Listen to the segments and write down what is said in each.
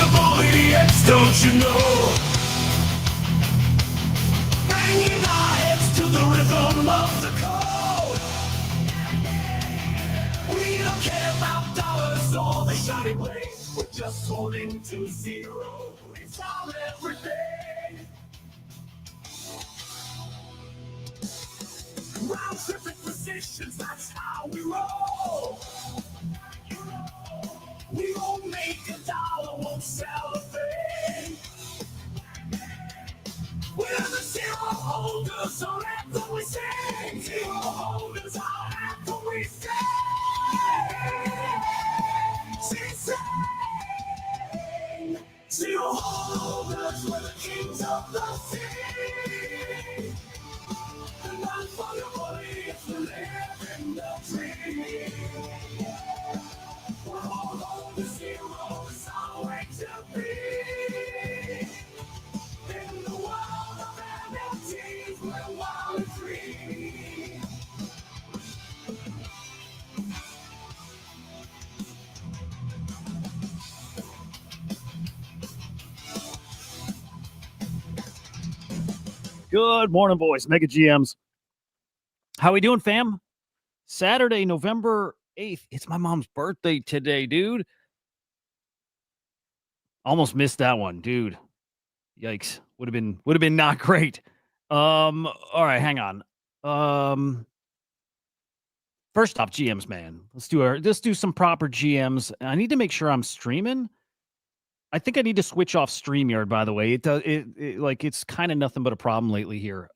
unstoppable idiots, don't you know? Banging our heads to the rhythm of the code. We don't care about dollars or the shiny blades. We're just holding to zero. It's all everything. Round tripping positions, that's how we roll. We won't make a dollar, won't sell a thing. We're the zero holders, so after we sing. Zero holders, all after we sing. Zero holders, we're the kings of the sea. And not for your money, it's to live in the tree. We're all on the zero, it's our way to be. In the world of NFTs, we're wild and free. Good morning, boys. Mega GMs. How we doing, fam? Saturday, November 8th. It's my mom's birthday today, dude. Almost missed that one, dude. Yikes. Would have been not great. All right, hang on. First off, GMs, man. Let's do some proper GMs. I need to make sure I'm streaming. I think I need to switch off StreamYard, by the way. It's kind of nothing but a problem lately here.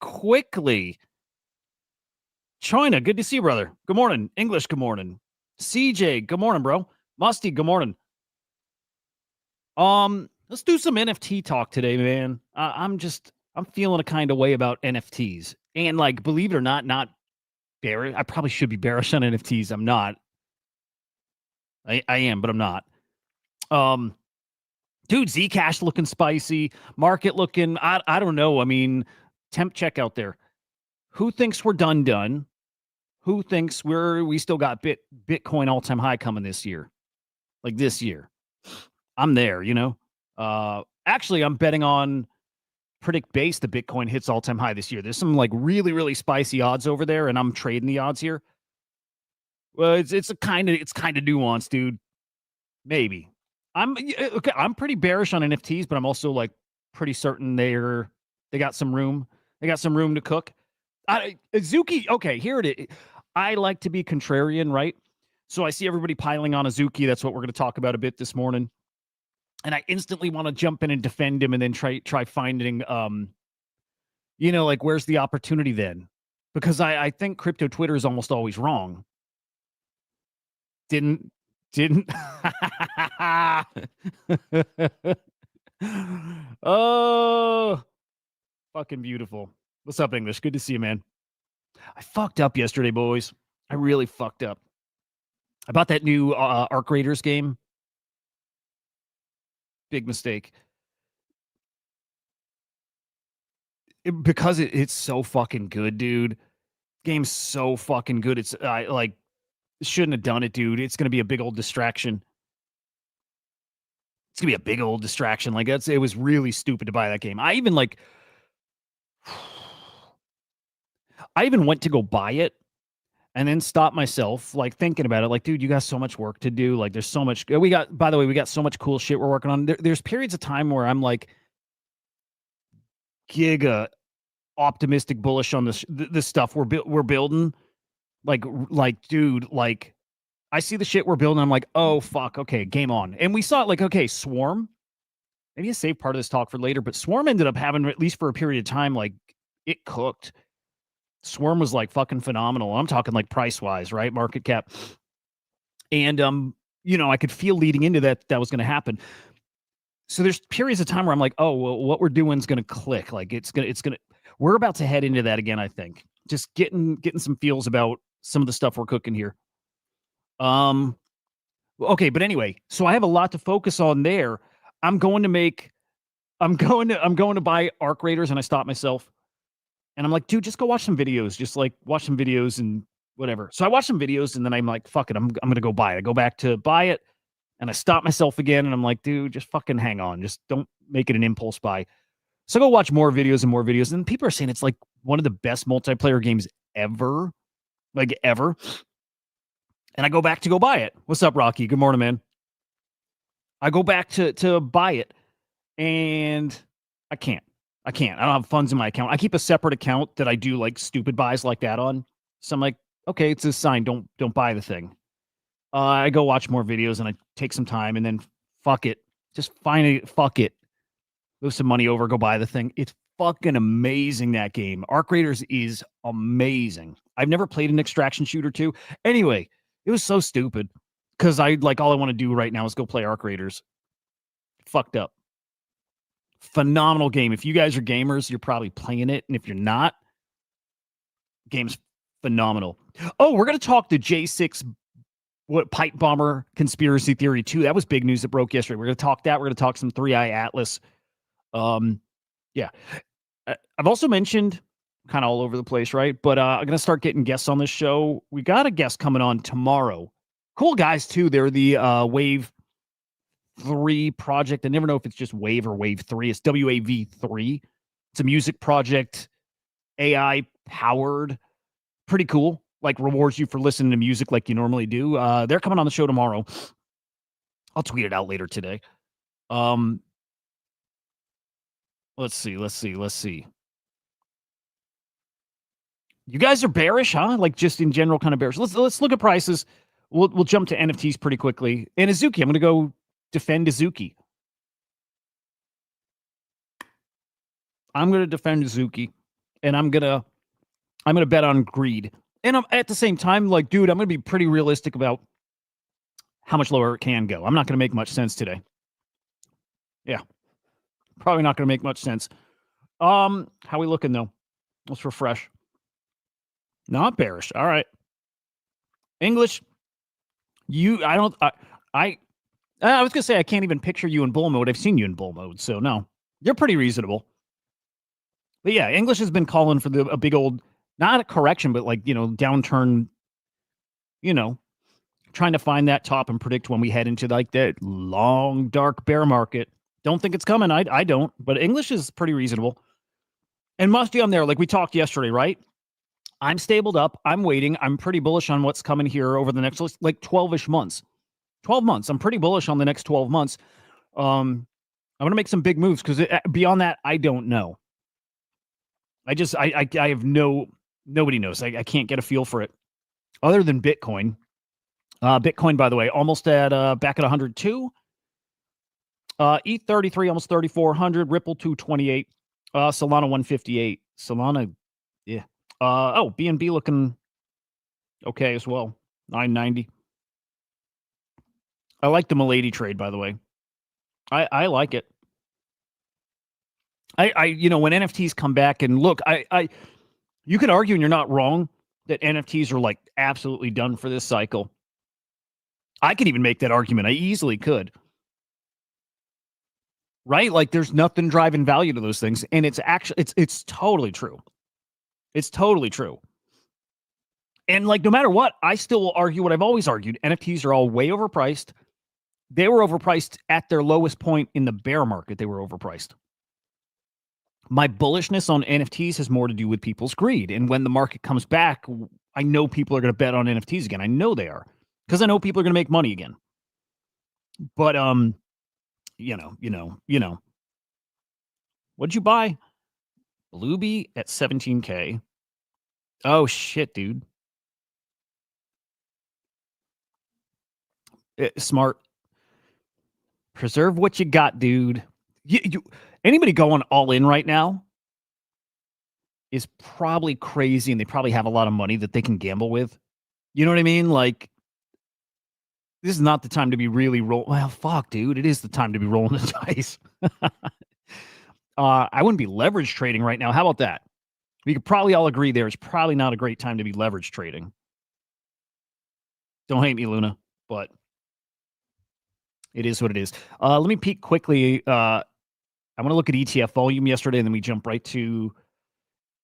Quickly. China, good to see you, brother. Good morning. English, good morning. CJ, good morning, bro. Musty, good morning. Let's do some NFT talk today, man. I'm feeling a kind of way about NFTs. And like, believe it or not bearish. I probably should be bearish on NFTs. I'm not. I am, but I'm not. Dude, Zcash looking spicy, market looking, I don't know. I mean, temp check out there. Who thinks we're done? Who thinks we still got Bitcoin all-time high coming this year? Like this year. I'm there, you know. Actually, I'm betting on predict base the Bitcoin hits all-time high this year. There's some like really, really spicy odds over there, and I'm trading the odds here. Well, it's kind of nuanced, dude. Maybe. I'm pretty bearish on NFTs, but I'm also like pretty certain they got some room. They got some room to cook. Azuki, okay, here it is. I like to be contrarian, right? So I see everybody piling on Azuki. That's what we're going to talk about a bit this morning. And I instantly want to jump in and defend him and then try finding like where's the opportunity then? Because I think crypto Twitter is almost always wrong. Didn't oh, fucking beautiful. What's up, English? Good to see you, man. I fucked up yesterday, boys. I really fucked up. I bought that new Arc Raiders game. Big mistake. Because it's so fucking good, dude. Game's so fucking good. It's shouldn't have done it, dude. It's going to be a big old distraction. It's going to be a big old distraction. Like, it was really stupid to buy that game. I even went to go buy it and then stop myself, like, thinking about it. Like, dude, you got so much work to do. Like, there's so much. By the way, we got so much cool shit we're working on. There's periods of time where I'm like giga optimistic, bullish on this stuff we're building. Like, dude, like, I see the shit we're building. I'm like, oh, fuck. Okay, game on. And we saw it like, okay, Swarm. Maybe I save part of this talk for later, but Swarm ended up having, at least for a period of time, like, it cooked. Swarm was like fucking phenomenal. I'm talking like price-wise, right? Market cap. And, I could feel leading into that was going to happen. So there's periods of time where I'm like, oh, well, what we're doing is going to click. Like, we're about to head into that again, I think. Just getting some feels about some of the stuff we're cooking here. Okay, but anyway, so I have a lot to focus on there. I'm going to buy Arc Raiders, and I stop myself. And I'm like, dude, just go watch some videos. Just like watch some videos and whatever. So I watched some videos, and then I'm like, fuck it, I'm going to go buy it. I go back to buy it, And I stop myself again, and I'm like, dude, just fucking hang on. Just don't make it an impulse buy. So I go watch more videos and more videos, and people are saying it's like one of the best multiplayer games ever, like ever. And I go back to go buy it. What's up, Rocky? Good morning, man. I go back to buy it, and I can't. I don't have funds in my account. I keep a separate account that I do like stupid buys like that on. So I'm like, okay, it's a sign. Don't buy the thing. I go watch more videos and I take some time, and then fuck it. Just fuck it. Move some money over, go buy the thing. It's fucking amazing, that game. Arc Raiders is amazing. I've never played an extraction shooter too. Anyway, it was so stupid because all I want to do right now is go play Arc Raiders. Fucked up. Phenomenal game. If you guys are gamers, you're probably playing it. And if you're not, game's phenomenal. Oh, we're going to talk the J6 pipe bomber conspiracy theory too. That was big news that broke yesterday. We're going to talk that. We're going to talk some 3i Atlas. Yeah. I've also mentioned kind of all over the place, right? But I'm going to start getting guests on this show. We got a guest coming on tomorrow. Cool guys too. They're the Wave 3 project. I never know if it's just Wave or Wave 3. It's WAV3. It's a music project, AI powered. Pretty cool. Like rewards you for listening to music like you normally do. They're coming on the show tomorrow. I'll tweet it out later today. Let's see. You guys are bearish, huh? Like just in general, kind of bearish. Let's look at prices. We'll jump to NFTs pretty quickly. And Azuki, I'm going to go defend Azuki. I'm going to defend Azuki, and I'm going to bet on greed. And I'm at the same time, like, dude, I'm going to be pretty realistic about how much lower it can go. I'm not going to make much sense today. Yeah, probably not going to make much sense. How we looking though? Let's refresh. Not bearish. All right. English. I was gonna say I can't even picture you in bull mode. I've seen you in bull mode, so no, you're pretty reasonable. But yeah, English has been calling for a big old, not a correction, but like, downturn, trying to find that top and predict when we head into like that long, dark bear market. Don't think it's coming. I don't, but English is pretty reasonable. And Musty, I'm there. Like we talked yesterday, right? I'm stabled up. I'm waiting. I'm pretty bullish on what's coming here over the next like 12-ish months. 12 months. I'm pretty bullish on the next 12 months. I'm going to make some big moves because beyond that, I don't know. I have nobody knows. I can't get a feel for it other than Bitcoin. Bitcoin, by the way, almost at back at 102. ETH 33, almost 3,400. Ripple 228. Solana 158. Solana, yeah. BNB looking okay as well. 990. I like the Milady trade, by the way. I like it. When NFTs come back and look, you could argue, and you're not wrong, that NFTs are like absolutely done for this cycle. I could even make that argument. I easily could. Right? Like there's nothing driving value to those things. And it's actually, it's totally true. It's totally true. And like, no matter what, I still will argue what I've always argued. NFTs are all way overpriced. They were overpriced at their lowest point in the bear market. They were overpriced. My bullishness on NFTs has more to do with people's greed. And when the market comes back, I know people are going to bet on NFTs again. I know they are, because I know people are going to make money again. But, what'd you buy? Bluebee at 17K. Oh, shit, dude. Smart. Preserve what you got, dude. Anybody going all in right now is probably crazy, and they probably have a lot of money that they can gamble with. You know what I mean? Like, this is not the time to be really well, fuck, dude. It is the time to be rolling the dice. I wouldn't be leverage trading right now. How about that? We could probably all agree there is probably not a great time to be leverage trading. Don't hate me, Luna, but it is what it is. Let me peek quickly. I want to look at ETF volume yesterday, and then we jump right to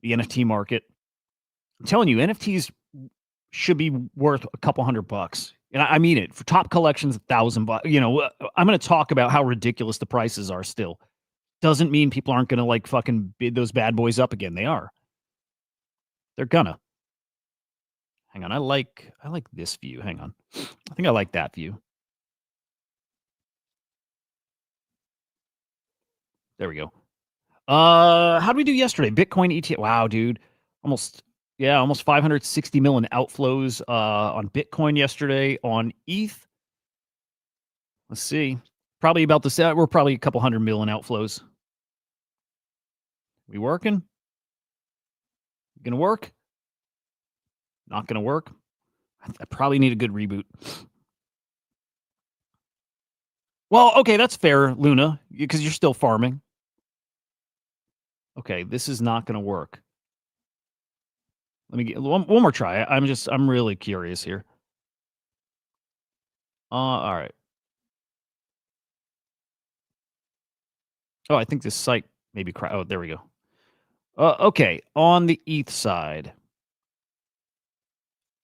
the NFT market. I'm telling you, NFTs should be worth a couple $100. And I mean it. For top collections, $1,000. You know, I'm going to talk about how ridiculous the prices are still. Doesn't mean people aren't going to like fucking bid those bad boys up again. They are. They're gonna. Hang on. I like this view. Hang on. I think I like that view. There we go. How did we do yesterday? Bitcoin ETF. Wow, dude. Almost 560 million outflows on Bitcoin yesterday. On ETH, let's see. Probably about the same. We're probably a couple hundred million outflows. We working? Gonna work? Not gonna work? I probably need a good reboot. Well, okay, that's fair, Luna, because you're still farming. Okay, this is not gonna work. Let me get one more try. I'm really curious here. All right. Oh, I think this site maybe oh, there we go. Okay, on the ETH side.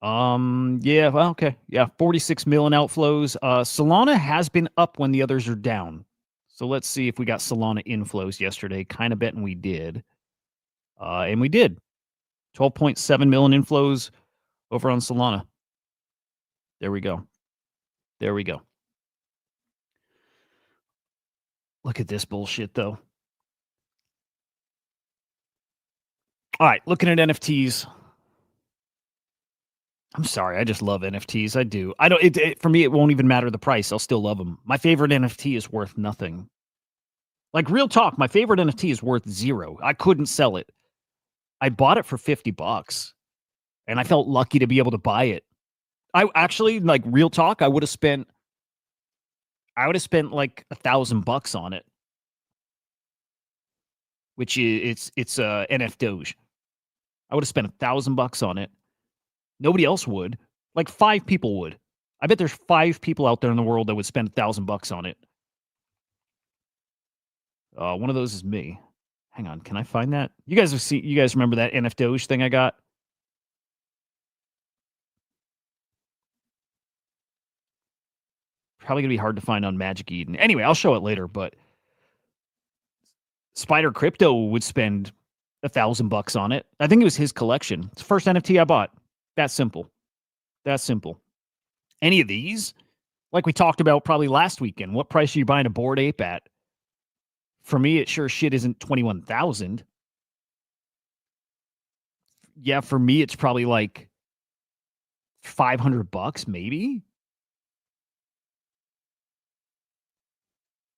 Yeah, well, okay. Yeah, 46 million outflows. Solana has been up when the others are down. So let's see if we got Solana inflows yesterday. Kind of betting we did. And we did. 12.7 million inflows over on Solana. There we go. There we go. Look at this bullshit, though. All right, looking at NFTs. I'm sorry, I just love NFTs. I do. I don't. For me, it won't even matter the price. I'll still love them. My favorite NFT is worth nothing. Like real talk, my favorite NFT is worth zero. I couldn't sell it. I bought it for $50, and I felt lucky to be able to buy it. I actually, like real talk, I would have spent like $1,000 on it, which is it's NF Doge. I would have spent $1,000 on it. Nobody else would. Like 5 people would. I bet there's 5 people out there in the world that would spend $1,000 on it. One of those is me. Hang on, can I find that? You guys remember that NF Doge thing I got? Probably gonna be hard to find on Magic Eden. Anyway, I'll show it later, but Spider Crypto would spend $1,000 on it. I think it was his collection. It's the first NFT I bought. That simple. That simple. Any of these, like we talked about probably last weekend, what price are you buying a Bored Ape at? For me, it sure shit isn't 21,000. Yeah, for me, it's probably like $500, maybe.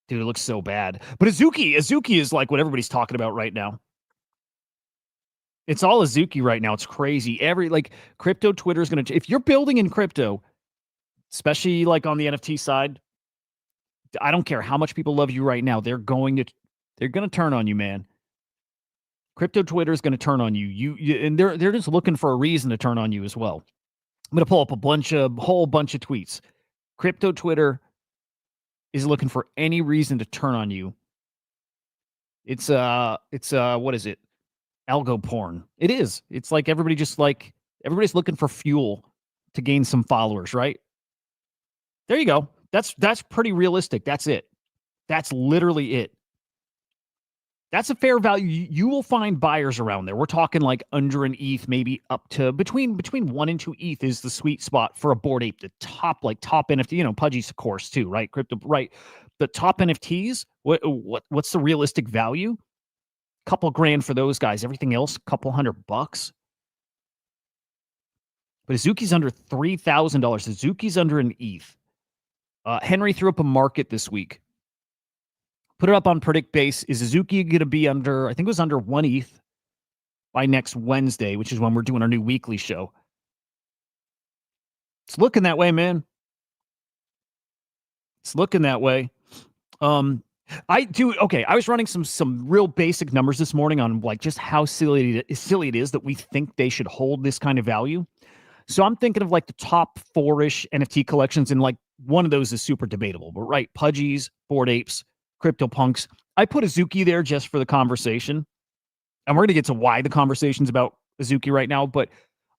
Dude, it looks so bad. But Azuki is like what everybody's talking about right now. It's all Azuki right now. It's crazy. Crypto Twitter is going to, if you're building in crypto, especially like on the NFT side, I don't care how much people love you right now. They're going to turn on you, man. Crypto Twitter is going to turn on you. And they're just looking for a reason to turn on you as well. I'm going to pull up a whole bunch of tweets. Crypto Twitter is looking for any reason to turn on you. It's what is it? Algo porn. It is. It's like everybody's looking for fuel to gain some followers, right? There you go. That's pretty realistic. That's it. That's literally it. That's a fair value. You will find buyers around there. We're talking like under an ETH, maybe up to between 1 and 2 ETH is the sweet spot for a Bored Ape. The top NFT, Pudgy's of course too, right? Crypto, right? The top NFTs. What's the realistic value? Couple grand for those guys. Everything else, couple $100. But Azuki's under $3,000. Azuki's under an ETH. Henry threw up a market this week. Put it up on Predict Base. Is Azuki going to be under, I think it was under 1 ETH by next Wednesday, which is when we're doing our new weekly show. It's looking that way, man. It's looking that way. I was running some real basic numbers this morning on like just how silly it is that we think they should hold this kind of value. So I'm thinking of like the top 4-ish NFT collections, and like one of those is super debatable, but right, Pudgies, Bored Apes, CryptoPunks. I put Azuki there just for the conversation, and we're going to get to why the conversation's about Azuki right now, but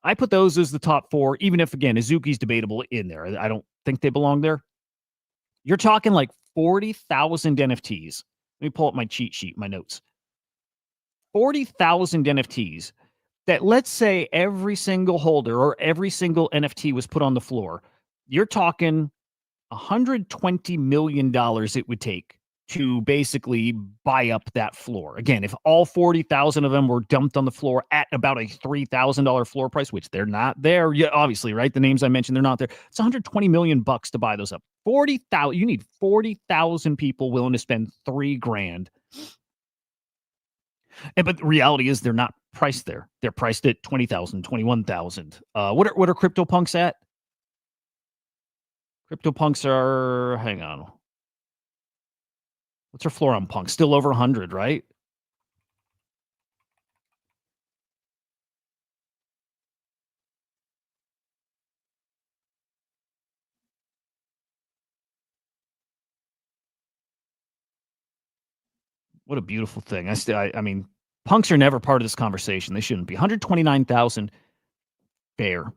I put those as the top 4, even if, again, Azuki's debatable in there. I don't think they belong there. You're talking like 40,000 NFTs. Let me pull up my cheat sheet, my notes. 40,000 NFTs that, let's say, every single holder or every single NFT was put on the floor. You're talking $120 million it would take to basically buy up that floor. Again, if all 40,000 of them were dumped on the floor at about a $3,000 floor price, which they're not there, yeah, obviously, right? The names I mentioned, they're not there. It's $120 million to buy those up. 40,000, you need 40,000 people willing to spend $3,000. But the reality is they're not priced there. They're priced at 20,000, 21,000. What are CryptoPunks at? CryptoPunks are, hang on. What's our floor on Punk? Still over 100, right? What a beautiful thing. I mean, punks are never part of this conversation. They shouldn't be. 129,000. Fair.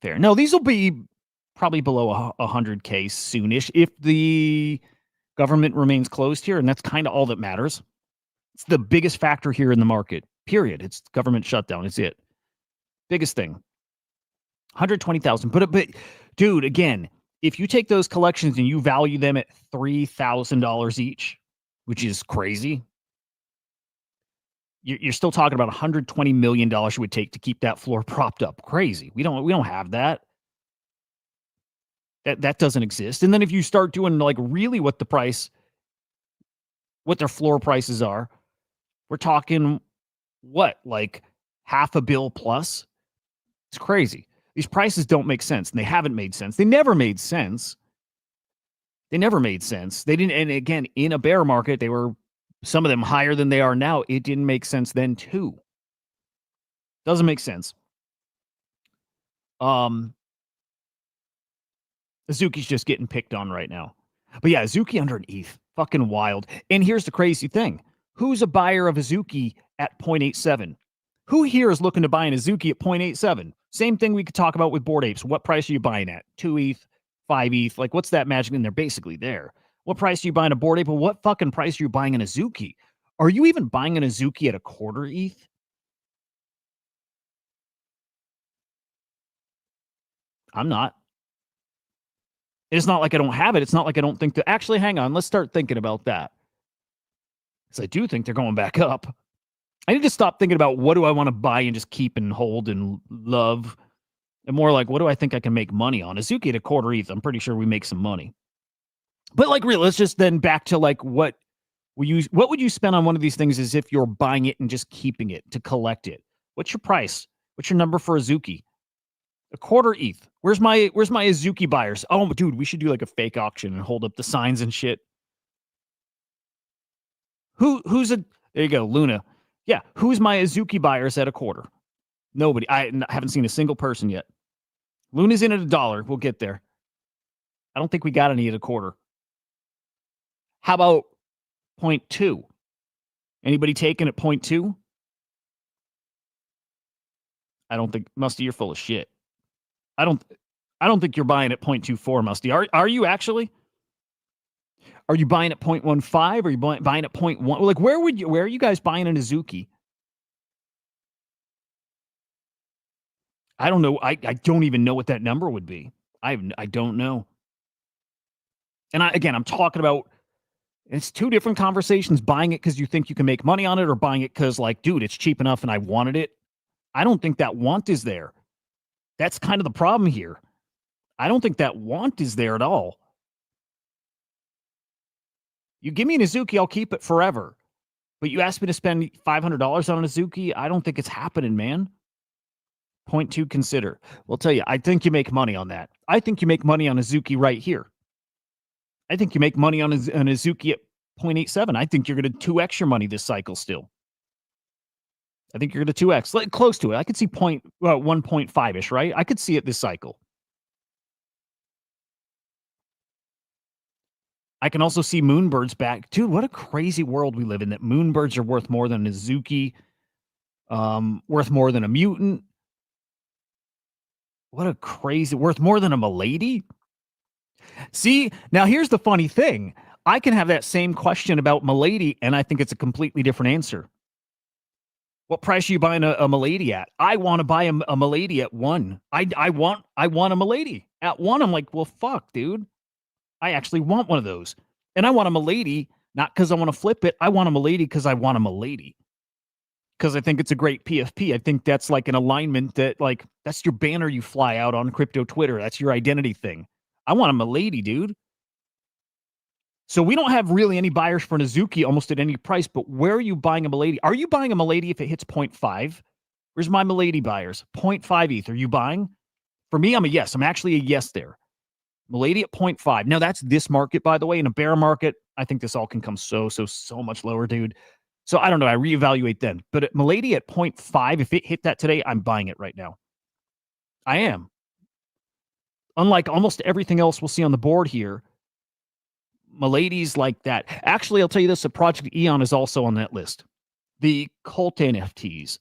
No, these will be probably below 100K soonish if the government remains closed here, and that's kind of all that matters. It's the biggest factor here in the market, period. It's government shutdown. It's it. Biggest thing. 120,000. But dude, again, if you take those collections and you value them at $3,000 each, which is crazy, you're still talking about $120 million it would take to keep that floor propped up. Crazy. We don't have that. That doesn't exist. And then if you start doing like really what their floor prices are, we're talking what, like $500 million plus? It's crazy. These prices don't make sense, and they haven't made sense. They never made sense. They didn't. And again, in a bear market, they were, some of them, higher than they are now. It didn't make sense then too. Doesn't make sense. Azuki's just getting picked on right now. But yeah, Azuki under an ETH. Fucking wild. And here's the crazy thing. Who's a buyer of Azuki at 0.87? Who here is looking to buy an Azuki at 0.87? Same thing we could talk about with Bored Apes. What price are you buying at? 2 ETH, 5 ETH? Like, what's that magic? And they're basically there. What price are you buying a Bored Ape? Well, what fucking price are you buying an Azuki? Are you even buying an Azuki at a quarter ETH? I'm not. It's not like I don't have it. It's not like I don't think that. Actually, hang on. Let's start thinking about that. Because I do think they're going back up. I need to stop thinking about what do I want to buy and just keep and hold and love. And more like, what do I think I can make money on? Azuki at a quarter ETH, I'm pretty sure we make some money. But like, really, let's just then back to like what would you spend on one of these things as if you're buying it and just keeping it to collect it? What's your price? What's your number for Azuki? A quarter ETH. Where's my Azuki buyers? Oh, dude, we should do like a fake auction and hold up the signs and shit. Who's there you go, Luna. Yeah, who's my Azuki buyers at a quarter? Nobody. I haven't seen a single person yet. Luna's in at $1. We'll get there. I don't think we got any at a quarter. How about 0.2? Anybody taking at 0.2? I don't think, Musty, you're full of shit. I don't think you're buying at 0.24, Musty. Are you actually? Are you buying at 0.15? Are you buying at 0.1? Like, where are you guys buying an Azuki? I don't know. I don't even know what that number would be. I don't know. And I'm talking about, it's two different conversations. Buying it because you think you can make money on it, or buying it because, like, dude, it's cheap enough and I wanted it. I don't think that want is there. That's kind of the problem here. I don't think that want is there at all. You give me an Azuki, I'll keep it forever. But you asked me to spend $500 on an Azuki, I don't think it's happening, man. 0.2 consider. We'll tell you, I think you make money on that. I think you make money on Azuki right here. I think you make money on an Azuki at 0.87. I think you're going to 2x your money this cycle still. I think you're going to 2x. Like, close to it. I could see 1.5-ish, right? I could see it this cycle. I can also see Moonbirds back. Dude, what a crazy world we live in, that Moonbirds are worth more than an Azuki, worth more than a mutant. What a crazy, worth more than a milady? See, now here's the funny thing. I can have that same question about milady, and I think it's a completely different answer. What price are you buying a milady at? I want to buy a milady at 1. I want a milady at 1. I'm like, well, fuck, dude. I actually want one of those. And I want a milady, not because I want to flip it. I want a milady because I want a milady. Because I think it's a great PFP. I think that's like an alignment that, like, that's your banner you fly out on crypto Twitter. That's your identity thing. I want a milady, dude. So we don't have really any buyers for an Azuki almost at any price, but where are you buying a milady? Are you buying a milady if it hits 0.5? Where's my milady buyers? 0.5 ETH. Are you buying? For me, I'm a yes. I'm actually a yes there. Milady at 0.5. Now, that's this market, by the way. In a bear market, I think this all can come so much lower, dude. So I don't know. I reevaluate then. But at milady at 0.5, if it hit that today, I'm buying it right now. I am. Unlike almost everything else we'll see on the board here, milady's like that. Actually, I'll tell you this, the Project Eon is also on that list. The cult NFTs.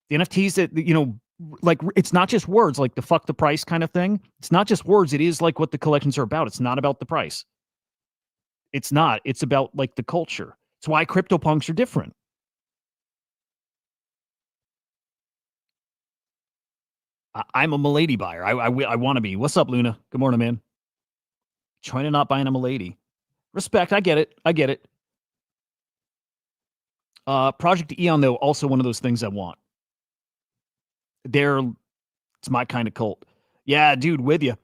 The NFTs that, you know, like, it's not just words, like the fuck the price kind of thing. It's not just words. It is like what the collections are about. It's not about the price. It's not. It's about like the culture. It's why CryptoPunks are different. I'm a milady buyer. I want to be. What's up, Luna? Good morning, man. Trying to not buying a milady. Respect. I get it. I get it. Project Eon, though, also one of those things I want. It's my kind of cult. Yeah, dude, with you.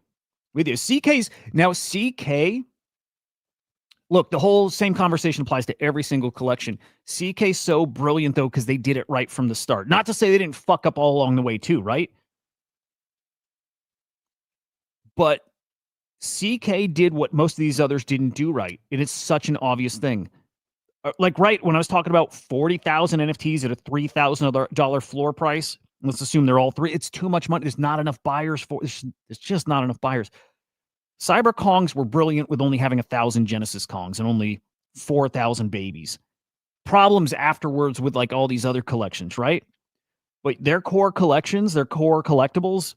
With you. CK's, now CK, look, the whole same conversation applies to every single collection. CK's so brilliant, though, because they did it right from the start. Not to say they didn't fuck up all along the way, too, right? But CK did what most of these others didn't do right. It is such an obvious thing. Like, right, when I was talking about 40,000 NFTs at a $3,000 floor price, let's assume they're all 3. It's too much money. There's not enough buyers for it. It's just not enough buyers. Cyber Kongs were brilliant with only having 1,000 Genesis Kongs and only 4,000 babies. Problems afterwards with like all these other collections, right? But their core collections, their core collectibles,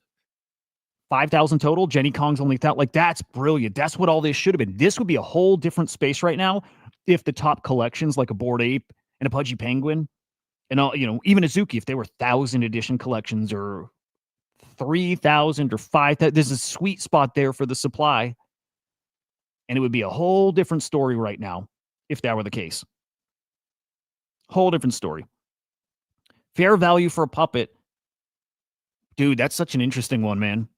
5,000 total. Jenny Kong's only that. Like, that's brilliant. That's what all this should have been. This would be a whole different space right now if the top collections like a Bored Ape and a Pudgy Penguin and all, you know, even Azuki, if they were 1,000 edition collections or 3,000 or 5,000, there's a sweet spot there for the supply. And it would be a whole different story right now if that were the case. Whole different story. Fair value for a puppet. Dude, that's such an interesting one, man.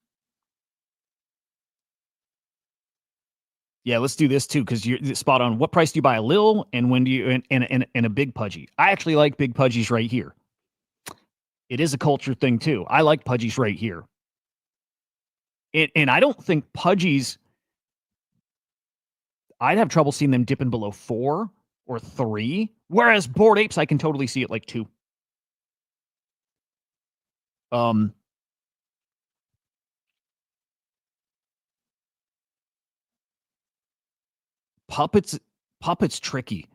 Yeah, let's do this too, because you're spot on. What price do you buy a Lil, and when do you and a big Pudgy? I actually like big Pudgies right here. It is a culture thing too. I like Pudgies right here. And I don't think Pudgies, I'd have trouble seeing them dipping below 4 or 3. Whereas Bored Apes, I can totally see it like 2. Puppets tricky.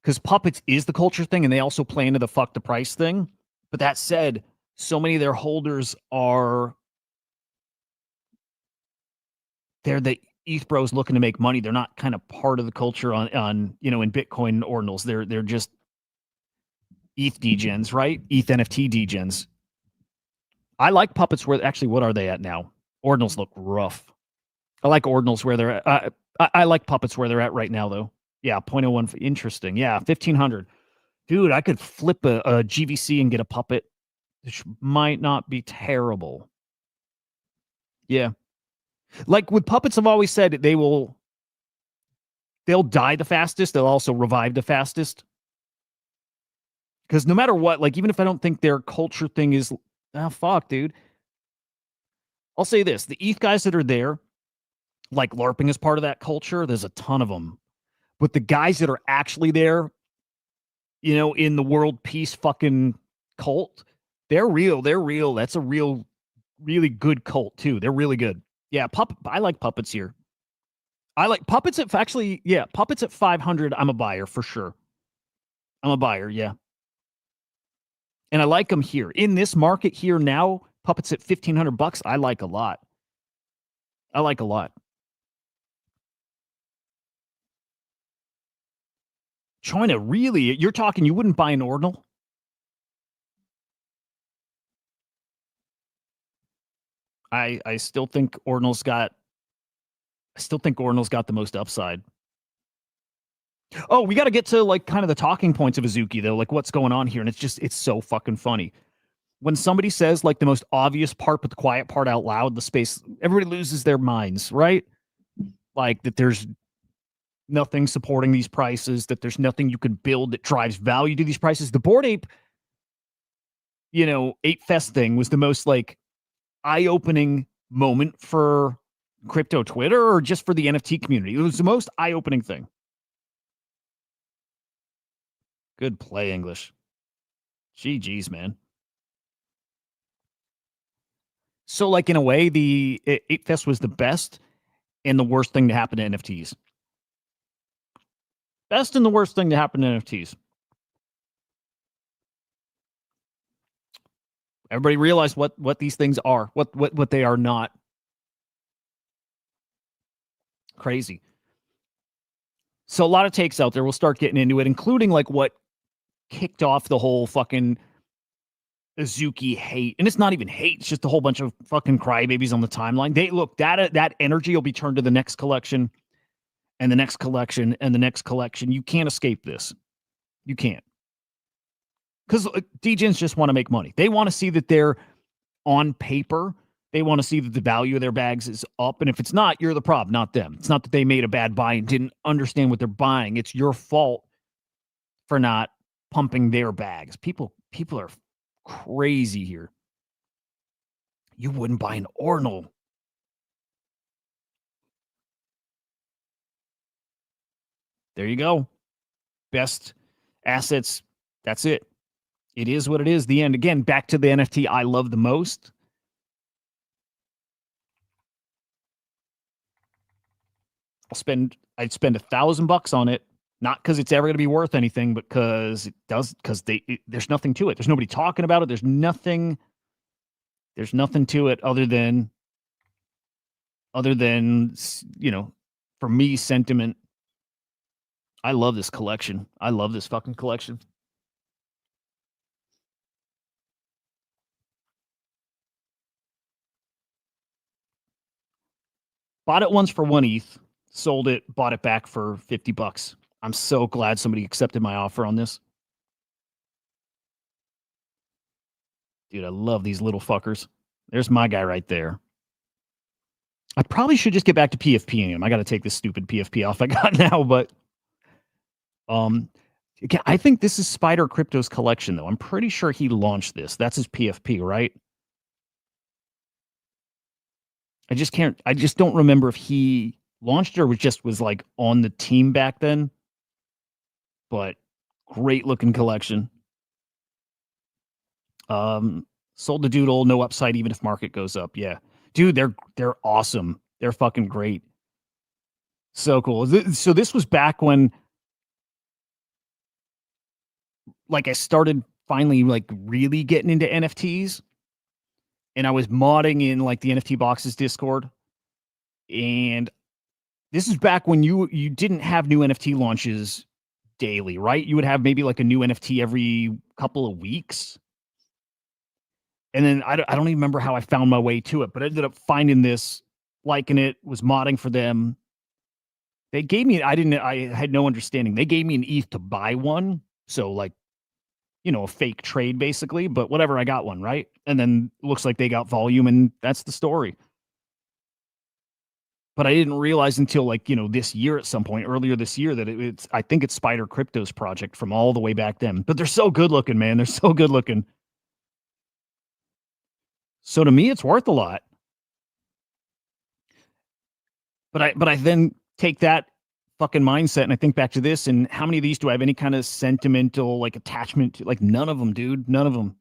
Because Puppets is the culture thing, and they also play into the fuck the price thing. But that said, so many of their holders are, they're the ETH bros looking to make money. They're not kind of part of the culture on you know, in Bitcoin and ordinals. They're just ETH degens, right? ETH NFT degens. I like Puppets where, actually, what are they at now? Ordinals look rough. I like ordinals where they're at. I like Puppets where they're at right now, though. Yeah, 0.01. Interesting. Yeah, 1,500. Dude, I could flip a GVC and get a puppet, which might not be terrible. Yeah. Like with puppets, I've always said they'll die the fastest. They'll also revive the fastest. Because no matter what, like, even if I don't think their culture thing is, fuck, dude. I'll say this. The ETH guys that are there, like LARPing is part of that culture. There's a ton of them. But the guys that are actually there, you know, in the world peace fucking cult, they're real. They're real. That's a real, really good cult, too. They're really good. Yeah, I like Puppets here. I like Puppets at, actually, yeah, Puppets at 500. I'm a buyer for sure. I'm a buyer, yeah. And I like them here. In this market here now, Puppets at $1,500. I like a lot. I like a lot. China, really? You're talking you wouldn't buy an ordinal? I still think ordinal's got the most upside. Oh, we got to get to like kind of the talking points of Azuki though, like what's going on here, and it's so fucking funny. When somebody says like the most obvious part but the quiet part out loud, the space, everybody loses their minds, right? Like that there's nothing supporting these prices, that there's nothing you can build that drives value to these prices. The Bored Ape, Ape Fest thing was the most like eye-opening moment for crypto Twitter or just for the NFT community. It was the most eye-opening thing. Good play, English. GG's, man. So, like, in a way, the Ape Fest was the best and the worst thing to happen to NFTs. Best and the worst thing to happen to NFTs. Everybody realize what these things are, what they are not. Crazy. So a lot of takes out there. We'll start getting into it, including like what kicked off the whole fucking Azuki hate. And it's not even hate. It's just a whole bunch of fucking crybabies on the timeline. They look, that energy will be turned to the next collection and the next collection and the next collection. You can't escape this. You can't. Because DJs just want to make money. They want to see that they're on paper. They want to see that the value of their bags is up. And if it's not, you're the problem, not them. It's not that they made a bad buy and didn't understand what they're buying. It's your fault for not pumping their bags. People are crazy here. You wouldn't buy an ordinal. There you go. Best assets. That's it. It is what it is. The end. Again, back to the NFT I love the most. I'd spend $1,000 on it, not because it's ever going to be worth anything, but because it does, because there's nothing to it. There's nobody talking about it. There's nothing to it other than, for me, sentiment. I love this collection. I love this fucking collection. Bought it once for 1 ETH, sold it, bought it back for $50. I'm so glad somebody accepted my offer on this. Dude, I love these little fuckers. There's my guy right there. I probably should just get back to PFPing him. I got to take this stupid PFP off I got now, but again, I think this is Spider Crypto's collection, though. I'm pretty sure he launched this. That's his PFP, right? I just don't remember if he launched it or was like on the team back then. But great looking collection. Sold the doodle, no upside even if market goes up. Yeah. Dude, they're awesome. They're fucking great. So cool. So this was back when like I started finally like really getting into NFTs, and I was modding in like the NFT Boxes Discord. And this is back when you didn't have new NFT launches daily, right? You would have maybe like a new NFT every couple of weeks. And then I don't even remember how I found my way to it, but I ended up finding this, liking it, was modding for them. They gave me, I had no understanding. They gave me an ETH to buy one. So like, a fake trade basically, but whatever, I got one, right? And then it looks like they got volume, and that's the story. But I didn't realize until like, this year at some point, earlier this year, that I think it's Spider Crypto's project from all the way back then. But they're so good looking, man. They're so good looking. So to me, it's worth a lot. But I then take that fucking mindset and I think back to this, and how many of these do I have any kind of sentimental like attachment to? Like none of them, dude. None of them.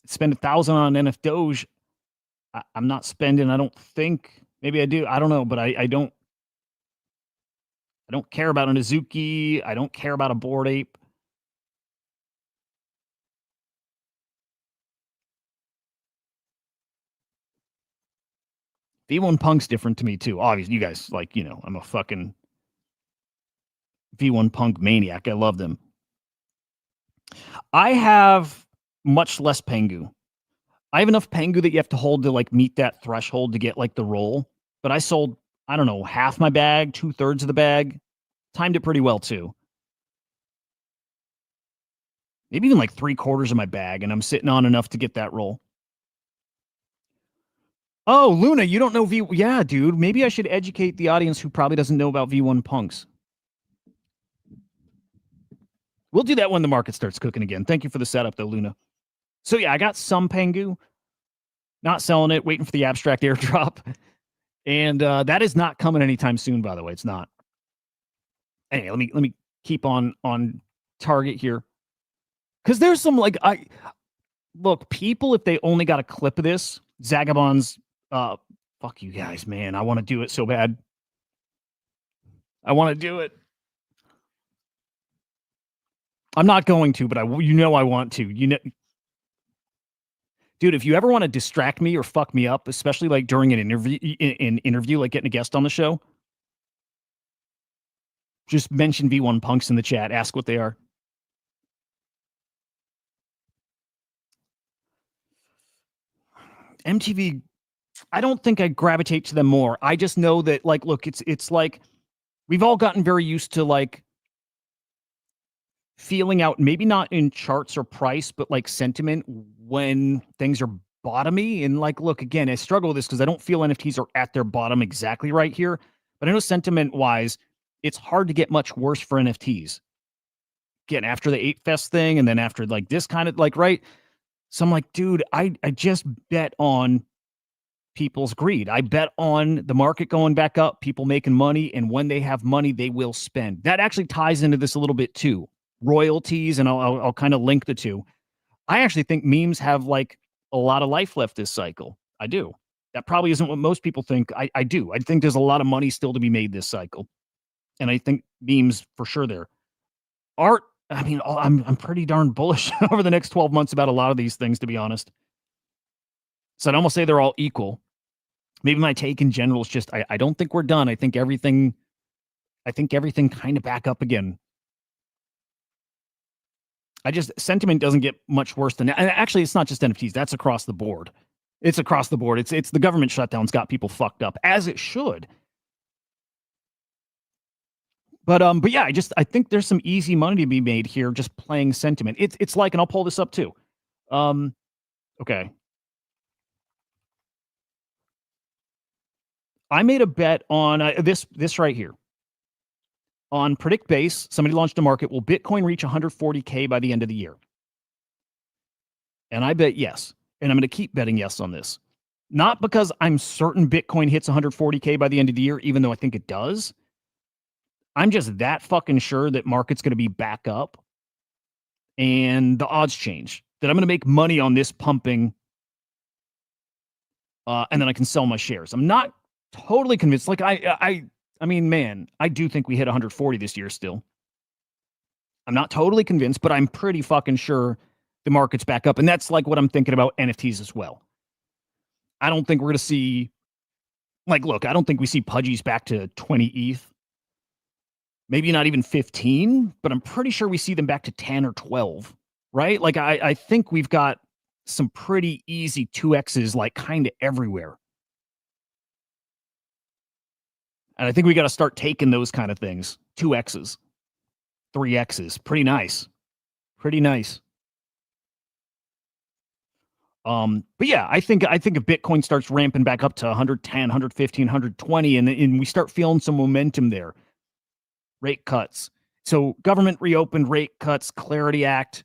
Spend 1,000 on NF Doge. I'm not spending. I don't think. Maybe I do. I don't know, but I don't care about an Azuki. I don't care about a Bored Ape. V1 Punk's different to me too. Obviously, you guys like, you know, I'm a fucking V1 Punk maniac. I love them. I have much less Pengu. I have enough Pengu that you have to hold to like meet that threshold to get like the roll. But I sold, I don't know, half my bag, 2/3 of the bag. Timed it pretty well too. Maybe even like 3/4 of my bag, and I'm sitting on enough to get that roll. Oh, Luna, you don't know V? Yeah, dude. Maybe I should educate the audience who probably doesn't know about V1 Punks. We'll do that when the market starts cooking again. Thank you for the setup, though, Luna. So yeah, I got some Pengu. Not selling it, waiting for the abstract airdrop. And that is not coming anytime soon, by the way. It's not. Anyway, let me keep on target here. Because there's some like look, people, if they only got a clip of this, Zagabon's fuck you guys, man. I want to do it so bad. I want to do it. I'm not going to, but I want to. You know, dude, if you ever want to distract me or fuck me up, especially like during an interview, like getting a guest on the show, just mention V1 Punks in the chat. Ask what they are. MTV, I don't think I gravitate to them more. I just know that, like, look, it's like we've all gotten very used to like feeling out, maybe not in charts or price, but like sentiment when things are bottomy. And like, look, again, I struggle with this because I don't feel NFTs are at their bottom exactly right here. But I know sentiment wise, it's hard to get much worse for NFTs. Again, after the 8 Fest thing, and then after like this kind of like, right? So I'm like, dude, I just bet on people's greed. I bet on the market going back up, people making money, and when they have money, they will spend. That actually ties into this a little bit too. Royalties, and I'll kind of link the two. I actually think memes have like a lot of life left this cycle. I do. That probably isn't what most people think. I do. I think there's a lot of money still to be made this cycle, and I think memes for sure there. Art, I mean, I'm pretty darn bullish over the next 12 months about a lot of these things, to be honest. So I'd almost say they're all equal. Maybe my take in general is just I don't think we're done. I think everything kind of back up again. Sentiment doesn't get much worse than that. And actually, it's not just NFTs. That's across the board. It's across the board. It's the government shutdown's got people fucked up, as it should. But yeah, I think there's some easy money to be made here just playing sentiment. It's like, and I'll pull this up too. Okay. I made a bet on this right here. On Predict Base, somebody launched a market. Will Bitcoin reach 140K by the end of the year? And I bet yes. And I'm going to keep betting yes on this. Not because I'm certain Bitcoin hits 140K by the end of the year, even though I think it does. I'm just that fucking sure that market's going to be back up and the odds change, that I'm going to make money on this pumping, and then I can sell my shares. I'm not totally convinced. Like I mean, man, I do think we hit 140 this year still. I'm not totally convinced, but I'm pretty fucking sure the market's back up. And that's like what I'm thinking about NFTs as well. I don't think we're going to see, like, look, I don't think we see Pudgies back to 20 ETH. Maybe not even 15, but I'm pretty sure we see them back to 10 or 12, right? Like, I think we've got some pretty easy 2Xs, like, kind of everywhere. And I think we got to start taking those kind of things. 2Xs, 3Xs. Pretty nice. Pretty nice. But yeah, I think if Bitcoin starts ramping back up to 110, 115, 120, and we start feeling some momentum there, rate cuts. So government reopened, rate cuts, Clarity Act.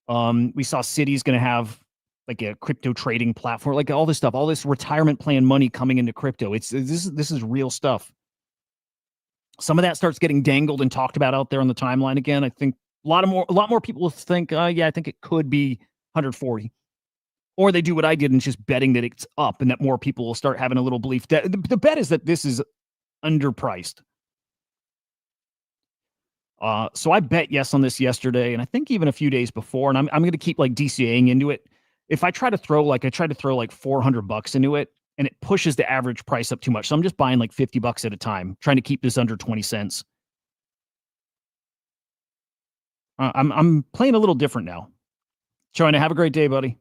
We saw cities going to have like a crypto trading platform, like all this stuff, all this retirement plan money coming into crypto. This is real stuff. Some of that starts getting dangled and talked about out there on the timeline again. I think a lot more people think, yeah, I think it could be 140. Or they do what I did and just betting that it's up and that more people will start having a little belief. The bet is that this is underpriced. So I bet yes on this yesterday, and I think even a few days before, and I'm going to keep like DCAing into it. If I try to throw like $400 into it, and it pushes the average price up too much. So I'm just buying like $50 at a time, trying to keep this under 20 cents. I'm playing a little different now. Trying to have a great day, buddy.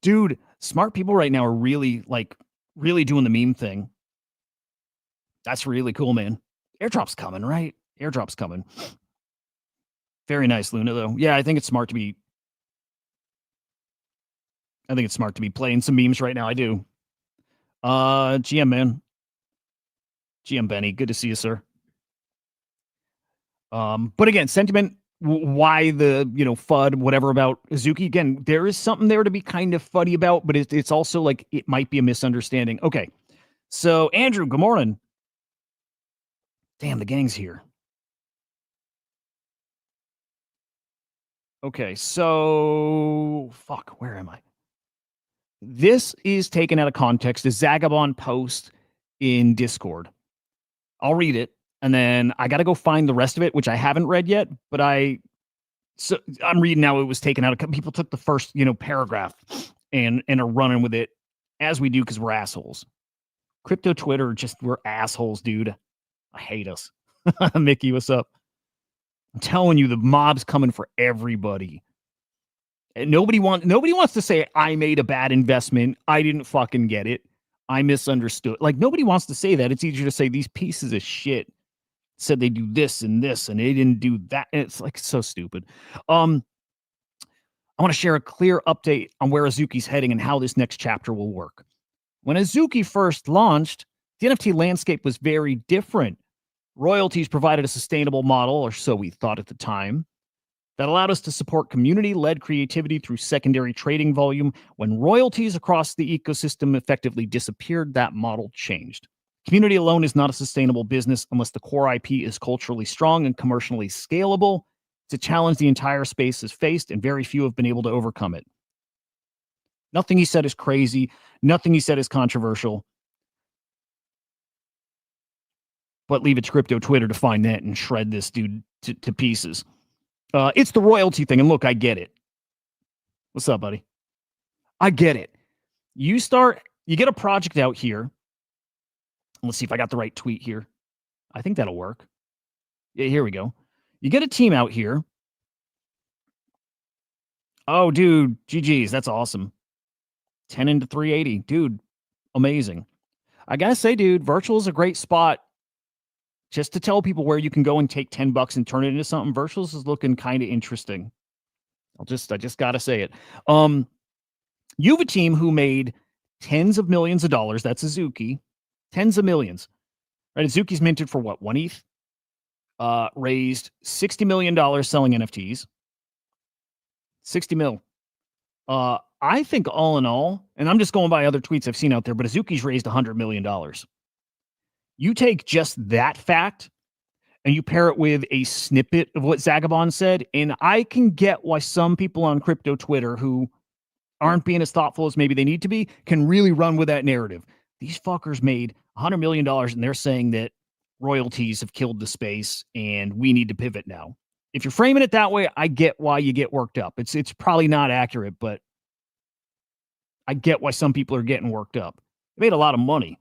Dude, smart people right now are really doing the meme thing. That's really cool, man. Airdrop's coming, right? Airdrop's coming. Very nice, Luna, though. Yeah, I think it's smart to be playing some memes right now. I do. GM, man. GM Benny, good to see you, sir. But again, sentiment, why the, FUD, whatever about Azuki. Again, there is something there to be kind of fuddy about, but it's also like it might be a misunderstanding. Okay. So, Andrew, good morning. Damn, the gang's here. Okay, so fuck, where am I? This is taken out of context. A Zagabond post in Discord. I'll read it, and then I got to go find the rest of it, which I haven't read yet. But I'm reading now. It was taken out of. People took the first, paragraph, and are running with it, as we do because we're assholes. Crypto Twitter, we're assholes, dude. I hate us. Mickey, what's up? I'm telling you, the mob's coming for everybody. And nobody wants to say, I made a bad investment. I didn't fucking get it. I misunderstood. Like, nobody wants to say that. It's easier to say these pieces of shit said they do this, and they didn't do that. And it's like so stupid. I want to share a clear update on where Azuki's heading and how this next chapter will work. When Azuki first launched, the NFT landscape was very different. Royalties provided a sustainable model, or so we thought at the time, that allowed us to support community-led creativity through secondary trading volume. When royalties across the ecosystem effectively disappeared, that model changed. Community alone is not a sustainable business unless the core IP is culturally strong and commercially scalable. It's a challenge the entire space has faced, and very few have been able to overcome it. Nothing he said is crazy. Nothing he said is controversial. But leave it to Crypto Twitter to find that and shred this dude to pieces. It's the royalty thing. And look, I get it. What's up, buddy? I get it. You get a project out here. Let's see if I got the right tweet here. I think that'll work. Yeah, here we go. You get a team out here. Oh, dude, GG's. That's awesome. 10 into 380. Dude, amazing. I gotta say, dude, virtual is a great spot. Just to tell people where you can go and take $10 and turn it into something. Virtuals is looking kind of interesting. I just gotta say it. You have a team who made tens of millions of dollars. That's Azuki. Tens of millions. Right? Azuki's minted for what? 1 ETH? Raised $60 million selling NFTs. 60 mil. I think all in all, and I'm just going by other tweets I've seen out there, but Azuki's raised $100 million. You take just that fact and you pair it with a snippet of what Zagabond said, and I can get why some people on crypto Twitter who aren't being as thoughtful as maybe they need to be can really run with that narrative. These fuckers made $100 million, and they're saying that royalties have killed the space and we need to pivot now. If you're framing it that way, I get why you get worked up. It's probably not accurate, but I get why some people are getting worked up. They made a lot of money.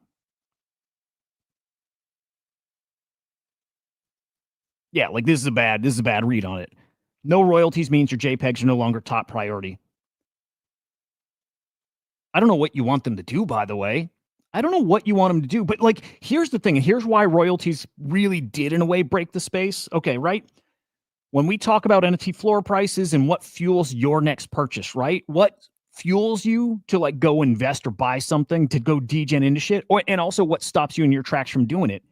Yeah, like this is a bad read on it. No royalties means your JPEGs are no longer top priority. I don't know what you want them to do, by the way. I don't know what you want them to do, but like, here's the thing, and here's why royalties really did, in a way, break the space. Okay, right? When we talk about NFT floor prices and what fuels your next purchase, right? What fuels you to like go invest or buy something, to go degen into shit, and also what stops you in your tracks from doing it?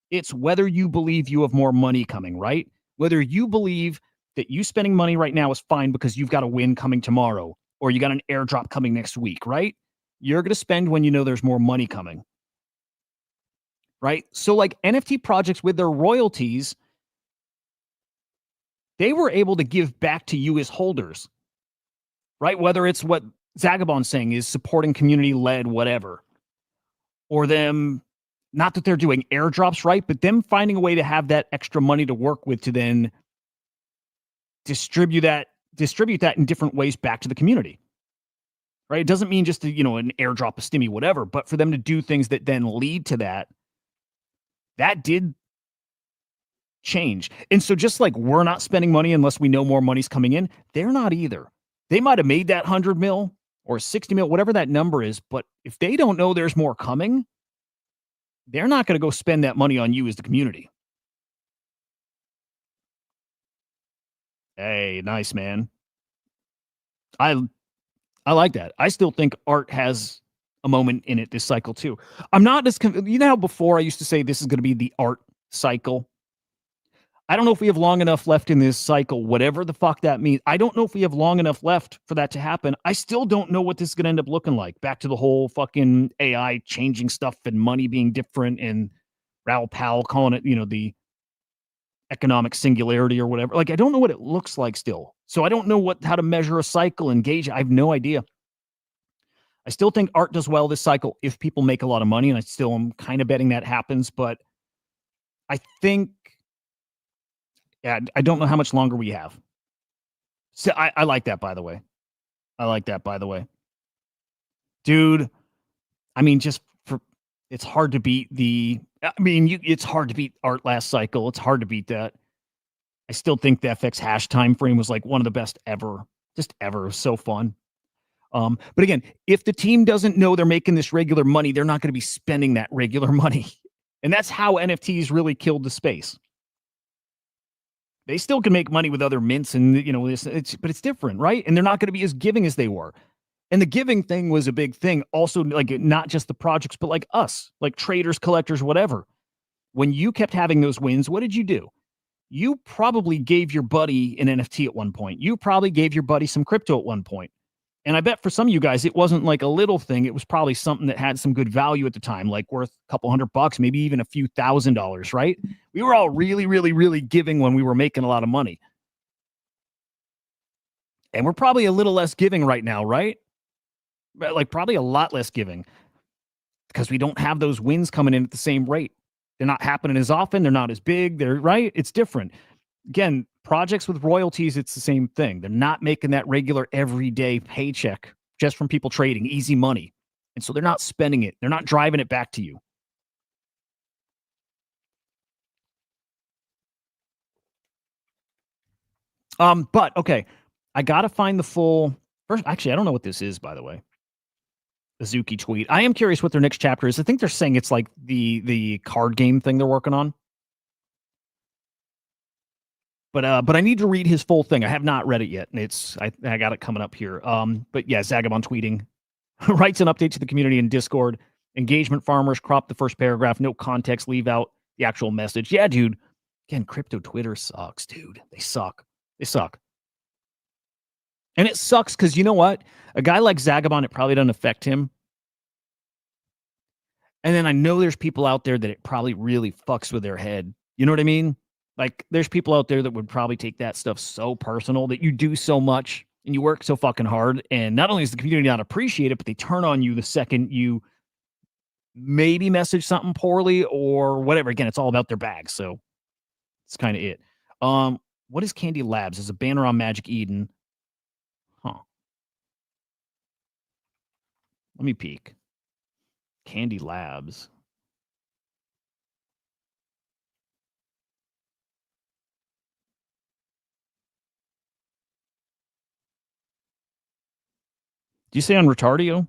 It's whether you believe you have more money coming, right? Whether you believe that you spending money right now is fine because you've got a win coming tomorrow, or you got an airdrop coming next week, right? You're going to spend when you know there's more money coming, right? So like NFT projects with their royalties, they were able to give back to you as holders, right? Whether it's what Zagabond's saying is supporting community-led whatever, or them, not that they're doing airdrops, right? But them finding a way to have that extra money to work with to then distribute that in different ways back to the community, right? It doesn't mean just, an airdrop, a stimmy, whatever, but for them to do things that then lead to that, that did change. And so just like we're not spending money unless we know more money's coming in, they're not either. They might have made that 100 mil or 60 mil, whatever that number is, but if they don't know there's more coming, they're not going to go spend that money on you as the community. Hey, nice, man. I I like that. I still think art has a moment in it this cycle too. I'm not as you know how before I used to say this is going to be the art cycle. I don't know if we have long enough left in this cycle, whatever the fuck that means. I don't know if we have long enough left for that to happen. I still don't know what this is going to end up looking like. Back to the whole fucking AI changing stuff and money being different and Raoul Pal calling it, the economic singularity or whatever. Like, I don't know what it looks like still. So I don't know how to measure a cycle, engage. I have no idea. I still think art does well this cycle if people make a lot of money, and I still am kind of betting that happens. But I think, yeah, I don't know how much longer we have. So I like that, by the way. I like that, by the way. Dude, I mean, it's hard to beat it's hard to beat art last cycle. It's hard to beat that. I still think the FX hash time frame was like one of the best ever, just ever. It was so fun. But again, if the team doesn't know they're making this regular money, they're not going to be spending that regular money. And that's how NFTs really killed the space. They still can make money with other mints and, but it's different, right? And they're not going to be as giving as they were. And the giving thing was a big thing. Also, like not just the projects, but like us, like traders, collectors, whatever. When you kept having those wins, what did you do? You probably gave your buddy an NFT at one point. You probably gave your buddy some crypto at one point. And I bet for some of you guys, it wasn't like a little thing. It was probably something that had some good value at the time, like worth a couple $100, maybe even a few $1,000s, right? We were all really, really, really giving when we were making a lot of money. And we're probably a little less giving right now, right? Like probably a lot less giving because we don't have those wins coming in at the same rate. They're not happening as often. They're not as big. They're right. It's different. Again, projects with royalties, it's the same thing. They're not making that regular everyday paycheck just from people trading easy money. And so they're not spending it. They're not driving it back to you. But okay, I gotta find the full first. Actually, I don't know what this is, by the way. Azuki tweet. I am curious what their next chapter is. I think they're saying it's like the card game thing they're working on. But I need to read his full thing. I have not read it yet, and I got it coming up here. But yeah, Zagabon tweeting writes an update to the community in Discord. Engagement farmers crop the first paragraph, no context, leave out the actual message. Yeah, dude. Again, crypto Twitter sucks, dude. They suck. They suck. And it sucks because you know what? A guy like Zagabon, it probably doesn't affect him. And then I know there's people out there that it probably really fucks with their head. You know what I mean? Like there's people out there that would probably take that stuff so personal that you do so much and you work so fucking hard. And not only does the community not appreciate it, but they turn on you the second you maybe message something poorly or whatever. Again, it's all about their bag. So it's kind of it. What is Candy Labs? There's a banner on Magic Eden. Huh. Let me peek. Candy Labs. Do you say on Retardio?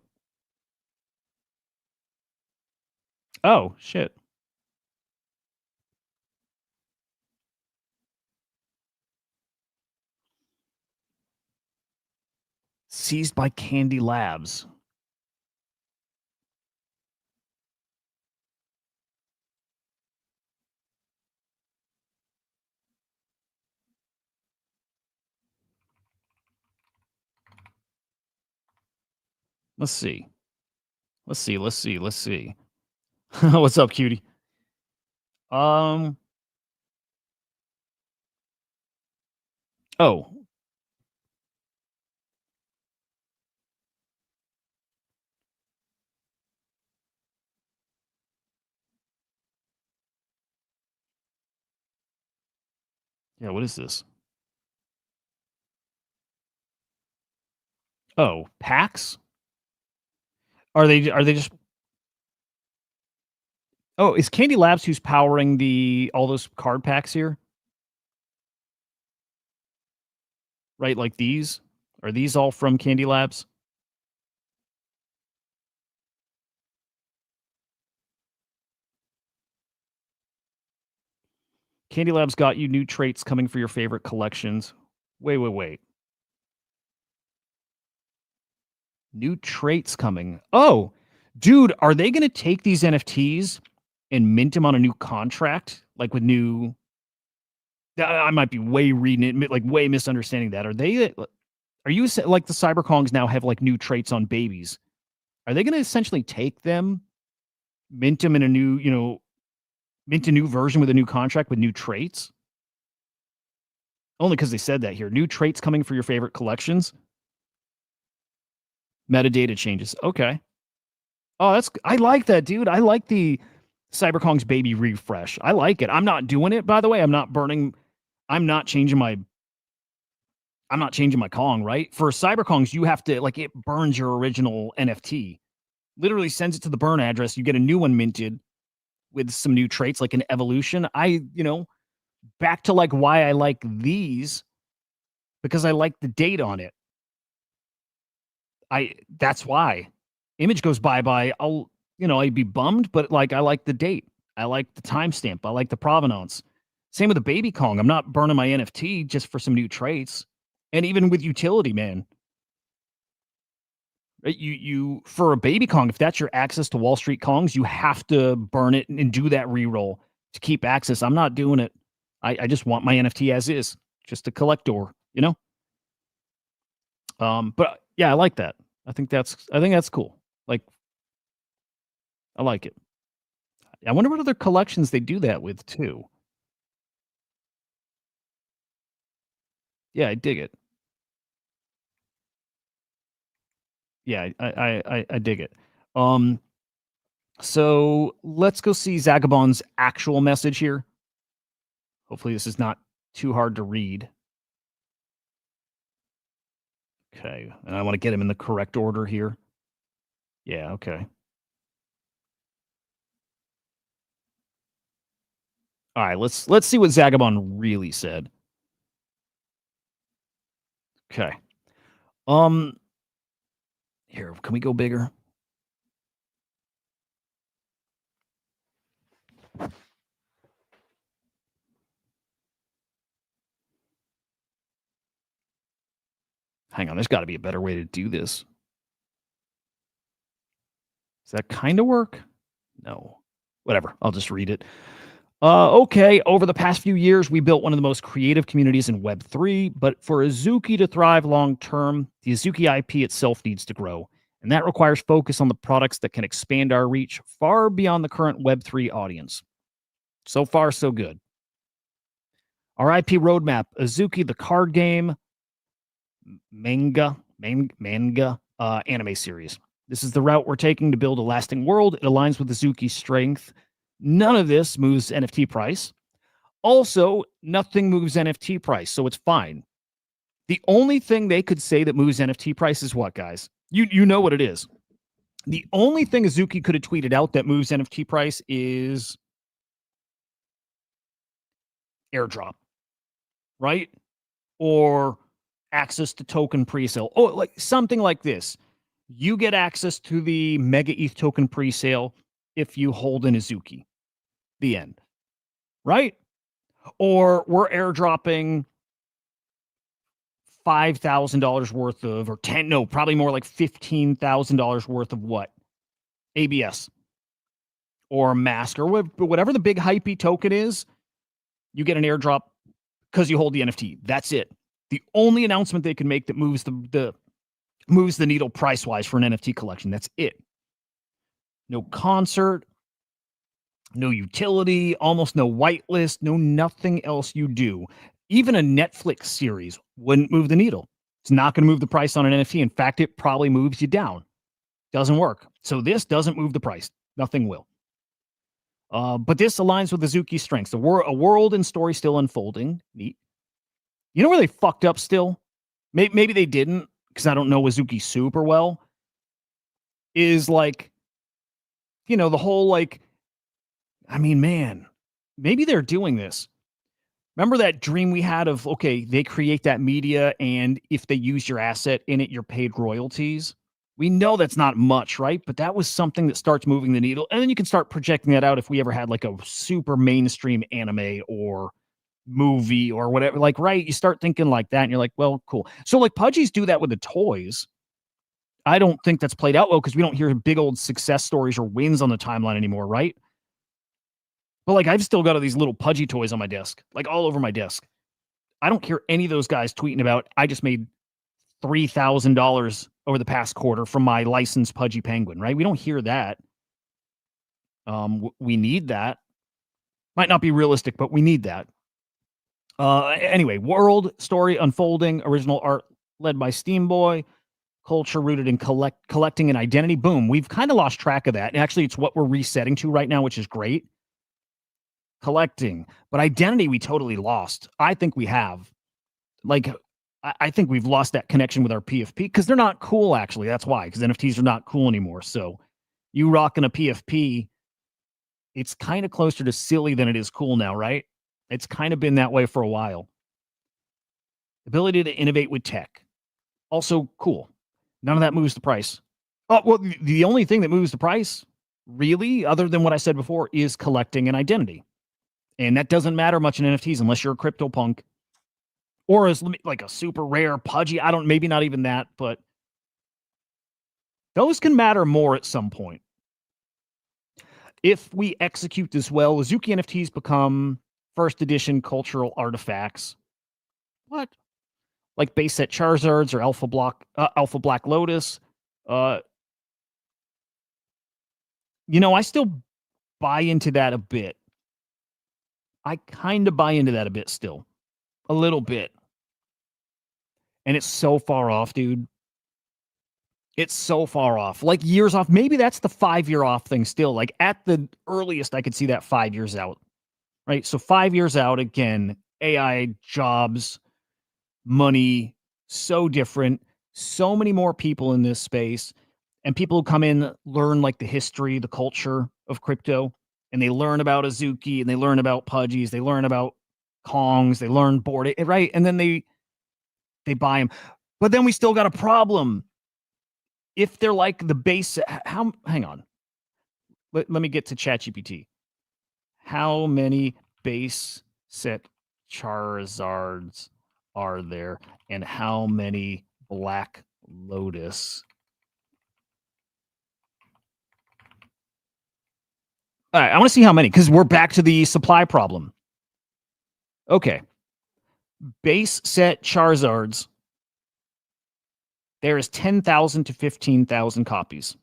Oh, shit. Seized by Candy Labs. Let's see. Let's see. Let's see. Let's see. What's up, cutie? Oh. Yeah, what is this? Oh, PAX? Are they just? Oh, is Candy Labs who's powering all those card packs here? Right, like these? Are these all from Candy Labs? Candy Labs got you new traits coming for your favorite collections. Wait. New traits coming. Oh, dude, are they going to take these NFTs and mint them on a new contract? Like with new. I might be way reading it, like way misunderstanding that. Are they. Are you like the Cyberkongs now have like new traits on babies? Are they going to essentially take them, mint them in a new, mint a new version with a new contract with new traits? Only because they said that here. New traits coming for your favorite collections. Metadata changes. Okay. Oh, I like that, dude. I like the Cyberkong's baby refresh. I like it. I'm not doing it, by the way. I'm not changing my Kong, right? For Cyberkongs, you have to like it burns your original NFT. Literally sends it to the burn address. You get a new one minted with some new traits like an evolution. Back to like why I like these because I like the date on it. That's why. Image goes bye-bye. I'd be bummed, but like I like the date. I like the timestamp. I like the provenance. Same with the baby Kong. I'm not burning my NFT just for some new traits. And even with utility, man. Right? You for a baby Kong, if that's your access to Wall Street Kongs, you have to burn it and do that reroll to keep access. I'm not doing it. I just want my NFT as is, just a collector, But yeah, I like that. I think that's cool. Like, I like it. I wonder what other collections they do that with too. Yeah, I dig it. Yeah, I dig it. So let's go see Zagabond's actual message here. Hopefully, this is not too hard to read. Okay, and I want to get him in the correct order here. Yeah, okay. All right, let's see what Zagabond really said. Okay. Here, can we go bigger? Hang on, there's got to be a better way to do this. Does that kind of work? No. Whatever. I'll just read it. Okay, over the past few years, we built one of the most creative communities in Web3, but for Azuki to thrive long term, the Azuki IP itself needs to grow. And that requires focus on the products that can expand our reach far beyond the current Web3 audience. So far, so good. Our IP roadmap, Azuki, the card game, manga anime series. This is the route we're taking to build a lasting world. It aligns with Azuki's strength. None of this moves NFT price. Also, nothing moves NFT price, so it's fine. The only thing they could say that moves NFT price is what, guys? You know what it is. The only thing Azuki could have tweeted out that moves NFT price is airdrop, right? Or access to token presale. Oh, like something like this. You get access to the Mega ETH token presale if you hold an Azuki. The end. Right? Or we're airdropping $5,000 worth of, or probably more like $15,000 worth of what? ABS or mask or whatever the big hypey token is. You get an airdrop because you hold the NFT. That's it. The only announcement they can make that moves the needle price wise for an NFT collection. That's it. No concert, no utility, almost no whitelist, no nothing else you do. Even a Netflix series wouldn't move the needle. It's not going to move the price on an NFT. In fact, it probably moves you down. Doesn't work. So this doesn't move the price. Nothing will. But this aligns with Azuki's strengths. A world and story still unfolding. Neat. You know where they fucked up still? Maybe they didn't, because I don't know Azuki super well. is like, the whole like, I mean, man, maybe they're doing this. Remember that dream we had of, okay, they create that media, and if they use your asset in it, you're paid royalties. We know that's not much, right? But that was something that starts moving the needle. And then you can start projecting that out if we ever had like a super mainstream anime or movie or whatever. Like, right, you start thinking like that, and you're like, well, cool. So like Pudgies do that with the toys. I don't think that's played out well because we don't hear big old success stories or wins on the timeline anymore, right? But like I've still got all these little Pudgy toys on my desk, like all over my desk. I don't hear any of those guys tweeting about, I just made $3,000 over the past quarter from my licensed Pudgy Penguin, right? We don't hear that. We need that. Might not be realistic, but we need that. Anyway, world story unfolding, original art led by Steamboy, culture rooted in collecting and identity. Boom. We've kind of lost track of that. And actually, it's what we're resetting to right now, which is great. Collecting, but identity we totally lost. I think we have. Like, I think we've lost that connection with our PFP because they're not cool, actually. That's why, because NFTs are not cool anymore. So you rocking a PFP, it's kind of closer to silly than it is cool now, right? It's kind of been that way for a while. Ability to innovate with tech. Also cool. None of that moves the price. Oh, well, the only thing that moves the price, really, other than what I said before, is collecting an identity. And that doesn't matter much in NFTs unless you're a crypto punk. Or as like a super rare Pudgy. I don't, maybe not even that, but those can matter more at some point. If we execute this well, Azuki NFTs become first edition cultural artifacts. What? Like base set Charizards or Alpha Black Lotus. I still buy into that a bit. I kind of buy into that a bit still. A little bit. And it's so far off, dude. It's so far off, like years off. Maybe that's the 5-year off thing still. Like at the earliest, I could see that 5 years out, right? So 5 years out, again, AI, jobs, money, so different. So many more people in this space. And people who come in learn like the history, the culture of crypto. And they learn about Azuki and they learn about Pudgies. They learn about Kongs. They learn board, right? And then they buy them. But then we still got a problem. If they're like the base, hang on. Let me get to ChatGPT. How many base set Charizards are there, and how many Black Lotus? All right, I want to see how many, because we're back to the supply problem. Okay. Base set Charizards. There is 10,000 to 15,000 copies.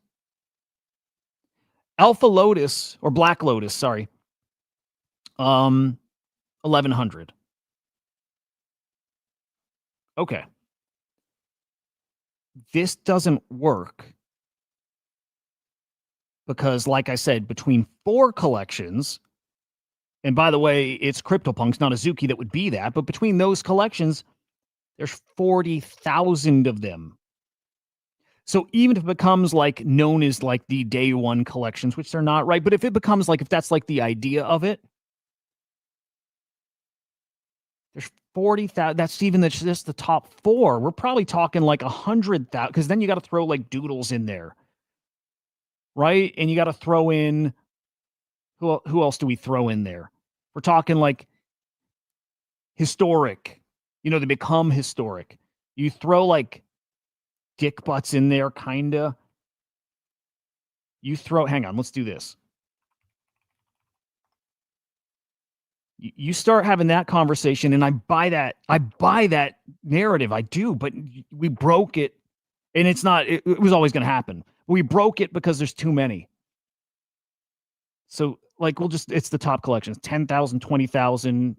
Alpha Lotus, or Black Lotus, sorry. 1,100. Okay. This doesn't work because, like I said, between 4 collections, and by the way, it's CryptoPunks, not Azuki, that would be that, but between those collections, there's 40,000 of them. So even if it becomes like known as like the day one collections, which they're not, right? But if it becomes like, if that's like the idea of it, there's 40,000. That's even just the top 4. We're probably talking like 100,000, because then you got to throw like doodles in there, right? And you got to throw in, who else do we throw in there? We're talking like historic, they become historic. You throw like dick butts in there, kinda. Hang on, let's do this. You start having that conversation, and I buy that narrative. I do, but we broke it, and it's not, it was always going to happen. We broke it because there's too many. So like, it's the top collections, 10,000, 20,000.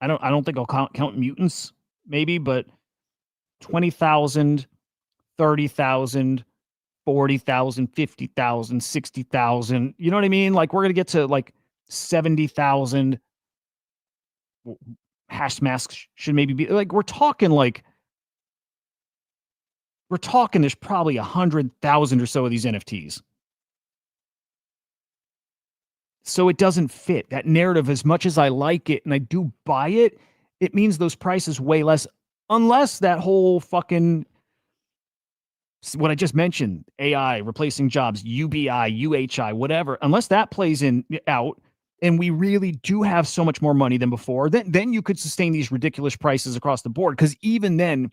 I don't think I'll count mutants, maybe, but 20,000, 30,000, 40,000, 50,000, 60,000. You know what I mean? Like we're going to get to like 70,000. Hash masks should maybe be like, we're talking like We're talking there's probably 100,000 or so of these NFTs. So it doesn't fit that narrative. As much as I like it and I do buy it, it means those prices way less, unless that whole fucking what I just mentioned, AI replacing jobs, UBI, UHI, whatever, unless that plays in out and we really do have so much more money than before, then you could sustain these ridiculous prices across the board. Because even then,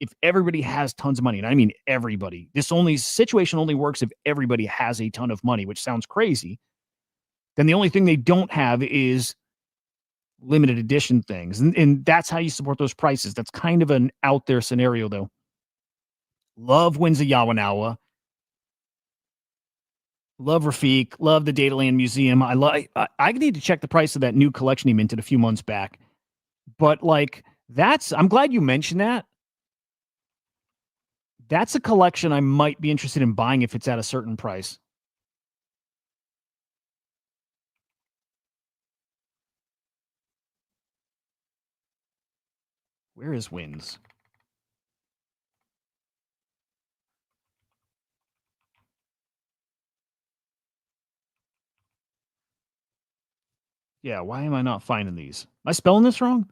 if everybody has tons of money, and I mean everybody, this only situation only works if everybody has a ton of money, which sounds crazy. Then the only thing they don't have is limited edition things. And that's how you support those prices. That's kind of an out there scenario, though. Love Windsor Yawanawa. Love Rafiq. Love the Dataland Museum. I need to check the price of that new collection he minted a few months back. But like I'm glad you mentioned that. That's a collection I might be interested in buying if it's at a certain price. Where is Wins? Yeah, why am I not finding these? Am I spelling this wrong?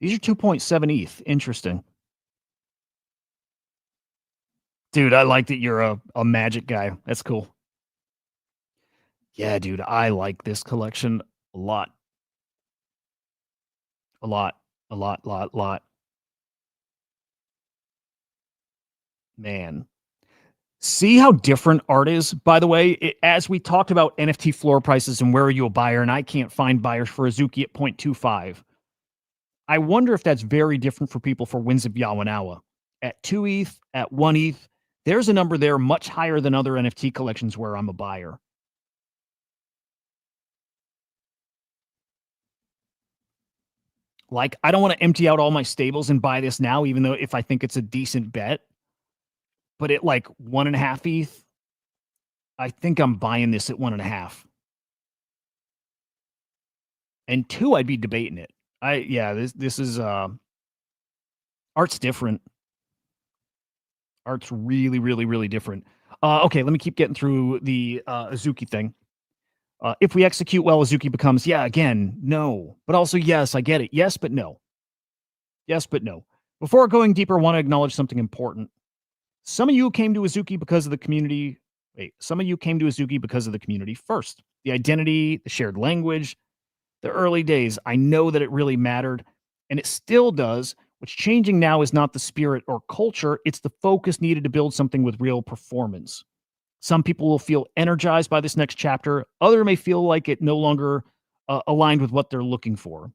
These are 2.7 ETH. Interesting. Dude, I like that you're a magic guy. That's cool. Yeah, dude, I like this collection a lot. A lot. A lot. Man. See how different art is, by the way? As we talked about NFT floor prices and where are you a buyer, and I can't find buyers for Azuki at 0.25. I wonder if that's very different for people for Winds of Yawanawa. At 2 ETH, at 1 ETH, there's a number there much higher than other NFT collections where I'm a buyer. Like, I don't want to empty out all my stables and buy this now, even though if I think it's a decent bet. But at like 1.5 ETH, I think I'm buying this at 1.5. And 2, I'd be debating it. This is art's different. Art's really, really, really different. Okay, let me keep getting through the Azuki thing. If we execute well, Azuki becomes, again, no. But also, yes, I get it. Yes, but no. Yes, but no. Before going deeper, I want to acknowledge something important. Some of you came to Azuki because of the community. Some of you came to Azuki because of the community first. The identity, the shared language, the early days. I know that it really mattered, and it still does. What's changing now is not the spirit or culture, it's the focus needed to build something with real performance. Some people will feel energized by this next chapter. Others may feel like it no longer aligned with what they're looking for.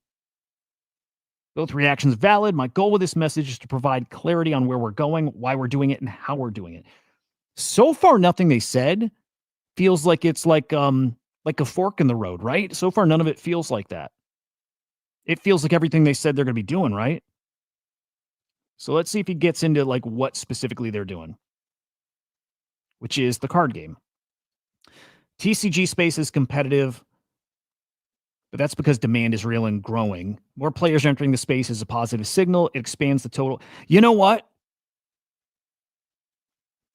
Both reactions valid. My goal with this message is to provide clarity on where we're going, why we're doing it, and how we're doing it. So far, nothing they said feels like it's like a fork in the road, right? So far, none of it feels like that. It feels like everything they said they're going to be doing, right? So let's see if he gets into like what specifically they're doing, which is the card game. TCG space is competitive, but that's because demand is real and growing. More players entering the space is a positive signal. It expands the total. You know what?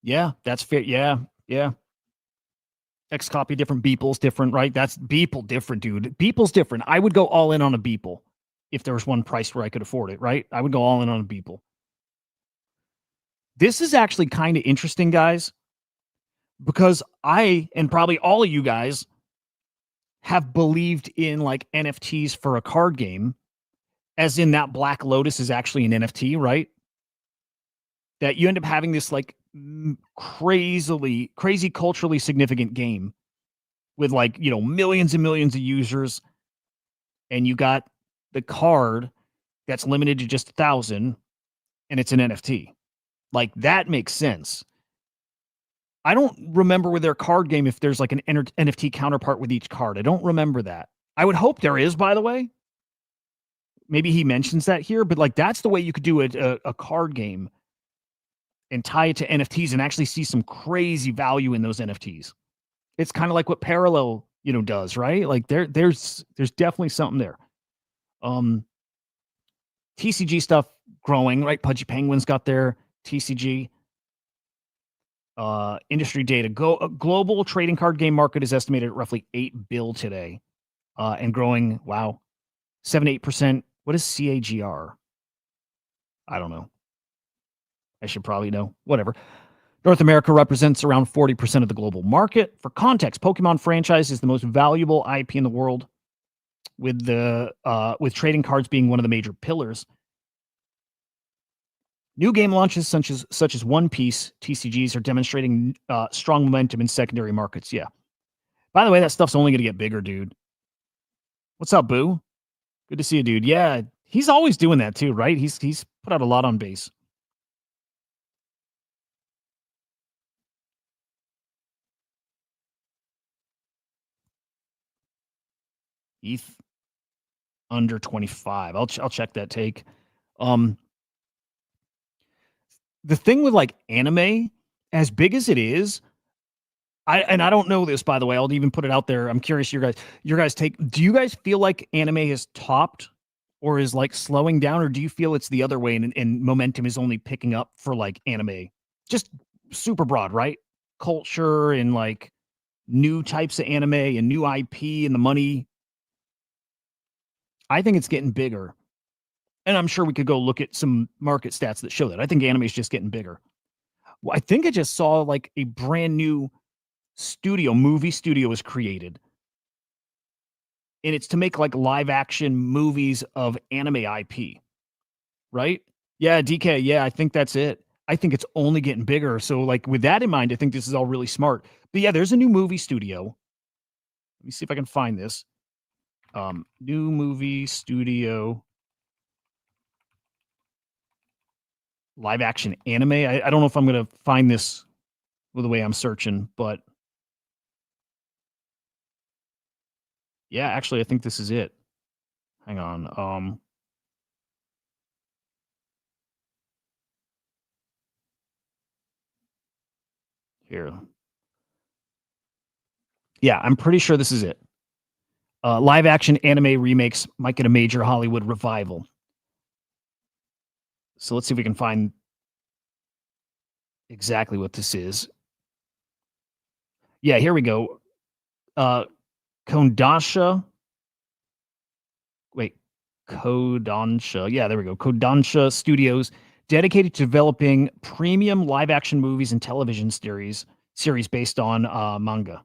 Yeah, that's fair. Yeah. X copy different, Beeple's different, right? That's Beeple different, dude. Beeple's different. I would go all in on a Beeple if there was one price where I could afford it, right? I would go all in on a Beeple. This is actually kind of interesting, guys, because I and probably all of you guys have believed in like NFTs for a card game, as in that Black Lotus is actually an NFT, right? That you end up having this like crazy culturally significant game with like, millions and millions of users, and you got the card that's limited to just 1,000 and it's an NFT. Like that makes sense. I don't remember with their card game if there's like an NFT counterpart with each card. I don't remember that. I would hope there is, by the way. Maybe he mentions that here, but like that's the way you could do a card game and tie it to NFTs and actually see some crazy value in those NFTs. It's kind of like what Parallel does, right? Like there's definitely something there. TCG stuff growing, right? Pudgy Penguins got their TCG. Industry data. Global trading card game market is estimated at roughly $8 billion today, and growing. Wow, 7-8%. What is CAGR? I don't know. I should probably know. Whatever. North America represents around 40% of the global market. For context, Pokemon franchise is the most valuable IP in the world, with trading cards being one of the major pillars. New game launches such as One Piece TCGs are demonstrating strong momentum in secondary markets. Yeah. By the way, that stuff's only going to get bigger, dude. What's up, Boo? Good to see you, dude. Yeah, he's always doing that too, right? He's put out a lot on base. ETH under 25. I'll check that take. The thing with like anime, as big as it is, I don't know this, by the way. I'll even put it out there. I'm curious your guys take. Do you guys feel like anime has topped or is like slowing down, or do you feel it's the other way and momentum is only picking up for like anime? Just super broad, right? Culture and like new types of anime and new IP and the money. I think it's getting bigger. And I'm sure we could go look at some market stats that show that. I think anime is just getting bigger. Well, I think I just saw like a brand new movie studio was created. And it's to make like live action movies of anime IP. Right? Yeah, DK. Yeah, I think that's it. I think it's only getting bigger. So, like, with that in mind, I think this is all really smart. But yeah, there's a new movie studio. Let me see if I can find this. New movie studio, live action anime. I don't know if I'm going to find this with the way I'm searching, but yeah, actually, I think this is it. Hang on. Here. Yeah, I'm pretty sure this is it. Live action anime remakes might get a major Hollywood revival. So let's see if we can find exactly what this is. Yeah, here we go. Kodansha. Wait, Kodansha. Yeah, there we go. Kodansha Studios, dedicated to developing premium live action movies and television series based on manga.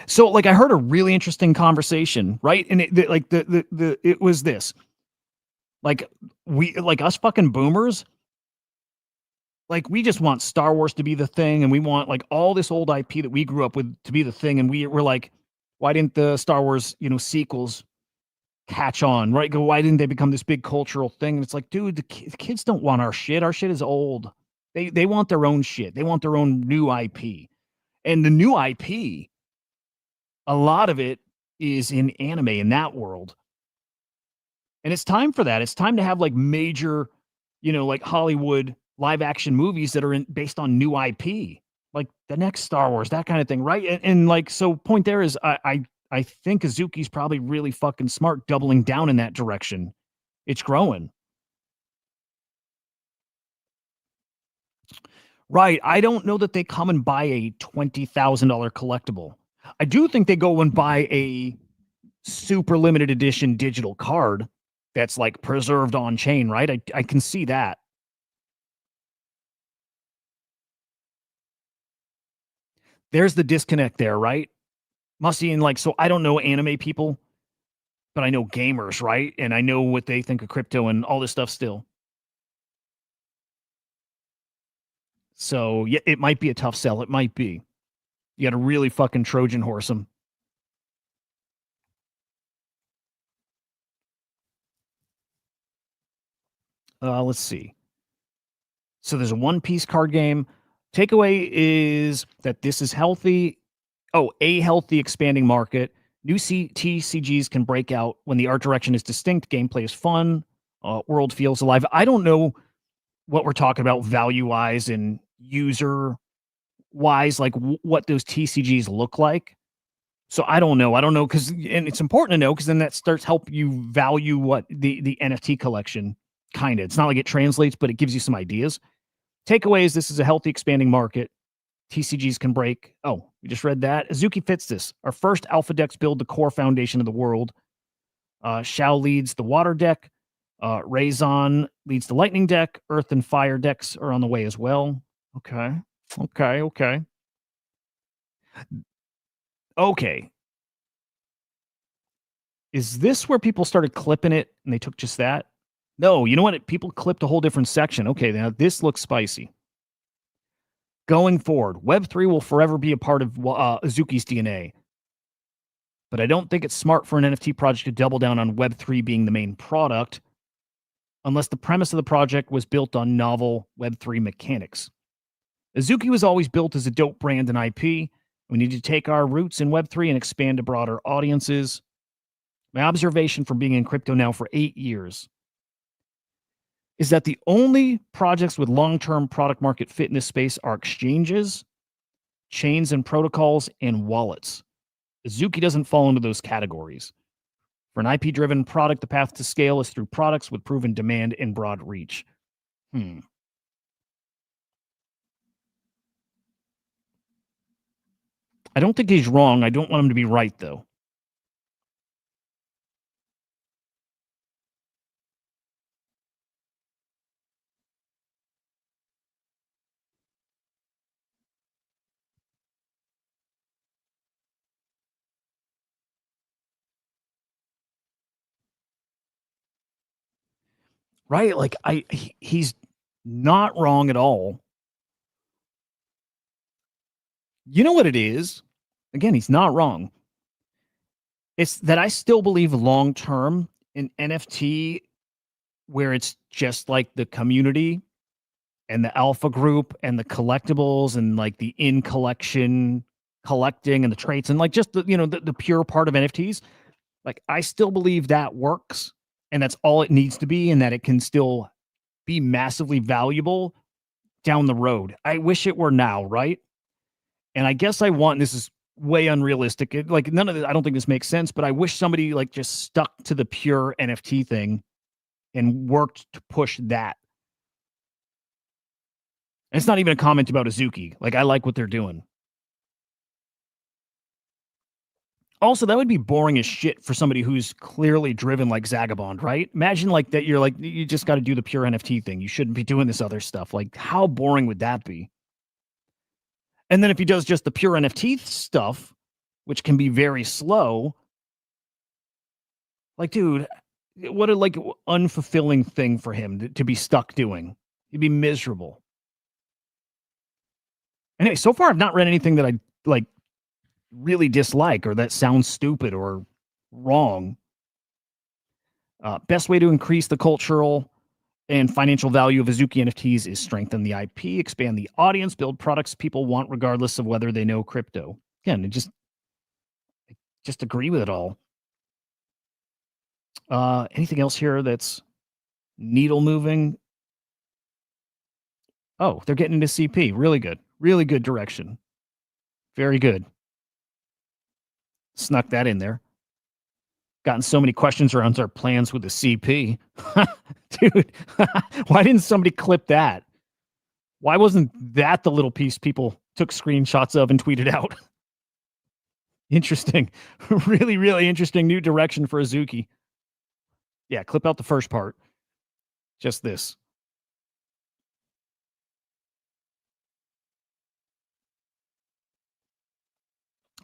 So, like, I heard a really interesting conversation, right? And it was this, like, us fucking boomers, like, we just want Star Wars to be the thing, and we want like all this old IP that we grew up with to be the thing, and we're like, why didn't the Star Wars sequels catch on, right? Go, why didn't they become this big cultural thing? And it's like, dude, the kids don't want our shit. Our shit is old. They want their own shit. They want their own new IP, and the new IP, a lot of it is in anime in that world. And it's time for that. It's time to have like major, like Hollywood live action movies that are based on new IP, like the next Star Wars, that kind of thing, right? And like, so point there is, I think Azuki's probably really fucking smart, doubling down in that direction. It's growing. Right. I don't know that they come and buy a $20,000 collectible. I do think they go and buy a super limited edition digital card that's like preserved on chain, right? I can see that. There's the disconnect there, right? Musty, and like, so I don't know anime people, but I know gamers, right? And I know what they think of crypto and all this stuff still. So yeah, it might be a tough sell. It might be. You got to really fucking Trojan horse them. Let's see. So there's a One Piece card game. Takeaway is that this is healthy. Oh, a healthy expanding market. New TCGs can break out when the art direction is distinct, gameplay is fun, world feels alive. I don't know what we're talking about value wise and user wise, like what those TCGs look like. So I don't know. I don't know because, and it's important to know because then that starts help you value what the NFT collection kind of. It's not like it translates, but it gives you some ideas. Takeaways: this is a healthy, expanding market. TCGs can break. Oh, we just read that. Azuki fits this. Our first alpha decks build the core foundation of the world. Shao leads the water deck. Raison leads the lightning deck. Earth and fire decks are on the way as well. Okay. Okay. Is this where people started clipping it and they took just that? No, you know what? People clipped a whole different section. Okay, now this looks spicy. Going forward, Web3 will forever be a part of Azuki's DNA. But I don't think it's smart for an NFT project to double down on Web3 being the main product unless the premise of the project was built on novel Web3 mechanics. Azuki was always built as a dope brand and IP. We need to take our roots in Web3 and expand to broader audiences. My observation from being in crypto now for 8 years is that the only projects with long-term product market fit in this space are exchanges, chains and protocols, and wallets. Azuki doesn't fall into those categories. For an IP-driven product, the path to scale is through products with proven demand and broad reach. I don't think he's wrong. I don't want him to be right, though. Right? Like he's not wrong at all. You know what it is? Again, he's not wrong. It's that I still believe long term in NFT where it's just like the community and the alpha group and the collectibles and like the in collection collecting and the traits and like just the the pure part of NFTs. Like I still believe that works and that's all it needs to be and that it can still be massively valuable down the road. I wish it were now, right? And I guess I want, this is way unrealistic. Like none of this, I don't think this makes sense, but I wish somebody like just stuck to the pure NFT thing and worked to push that. And it's not even a comment about Azuki. Like I like what they're doing. Also, that would be boring as shit for somebody who's clearly driven like Zagabond, right? Imagine like that you're like, you just got to do the pure NFT thing. You shouldn't be doing this other stuff. Like, how boring would that be? And then if he does just the pure NFT stuff, which can be very slow, like, dude, what a like unfulfilling thing for him to be stuck doing. He'd be miserable. Anyway, so far I've not read anything that I like really dislike or that sounds stupid or wrong. Best way to increase the cultural and financial value of Azuki NFTs is strengthen the IP, expand the audience, build products people want regardless of whether they know crypto. Again, just agree with it all. Anything else here that's needle moving? Oh, they're getting into CP. Really good. Really good direction. Very good. Snuck that in there. Gotten so many questions around our plans with the CP. Dude, why didn't somebody clip that? Why wasn't that the little piece people took screenshots of and tweeted out? Interesting. Really, really interesting new direction for Azuki. Yeah, clip out the first part. Just this.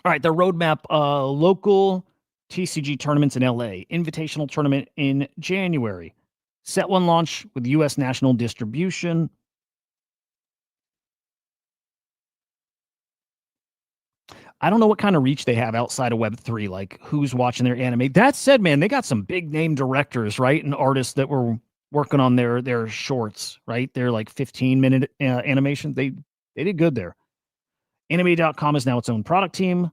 All right, the roadmap, local TCG tournaments in LA, invitational tournament in January, set one launch with US national distribution. I don't know what kind of reach they have outside of Web3, like who's watching their anime. That said, man, they got some big name directors, right? And artists that were working on their shorts, right? They're like 15-minute animations. They did good there. Anime.com is now its own product team.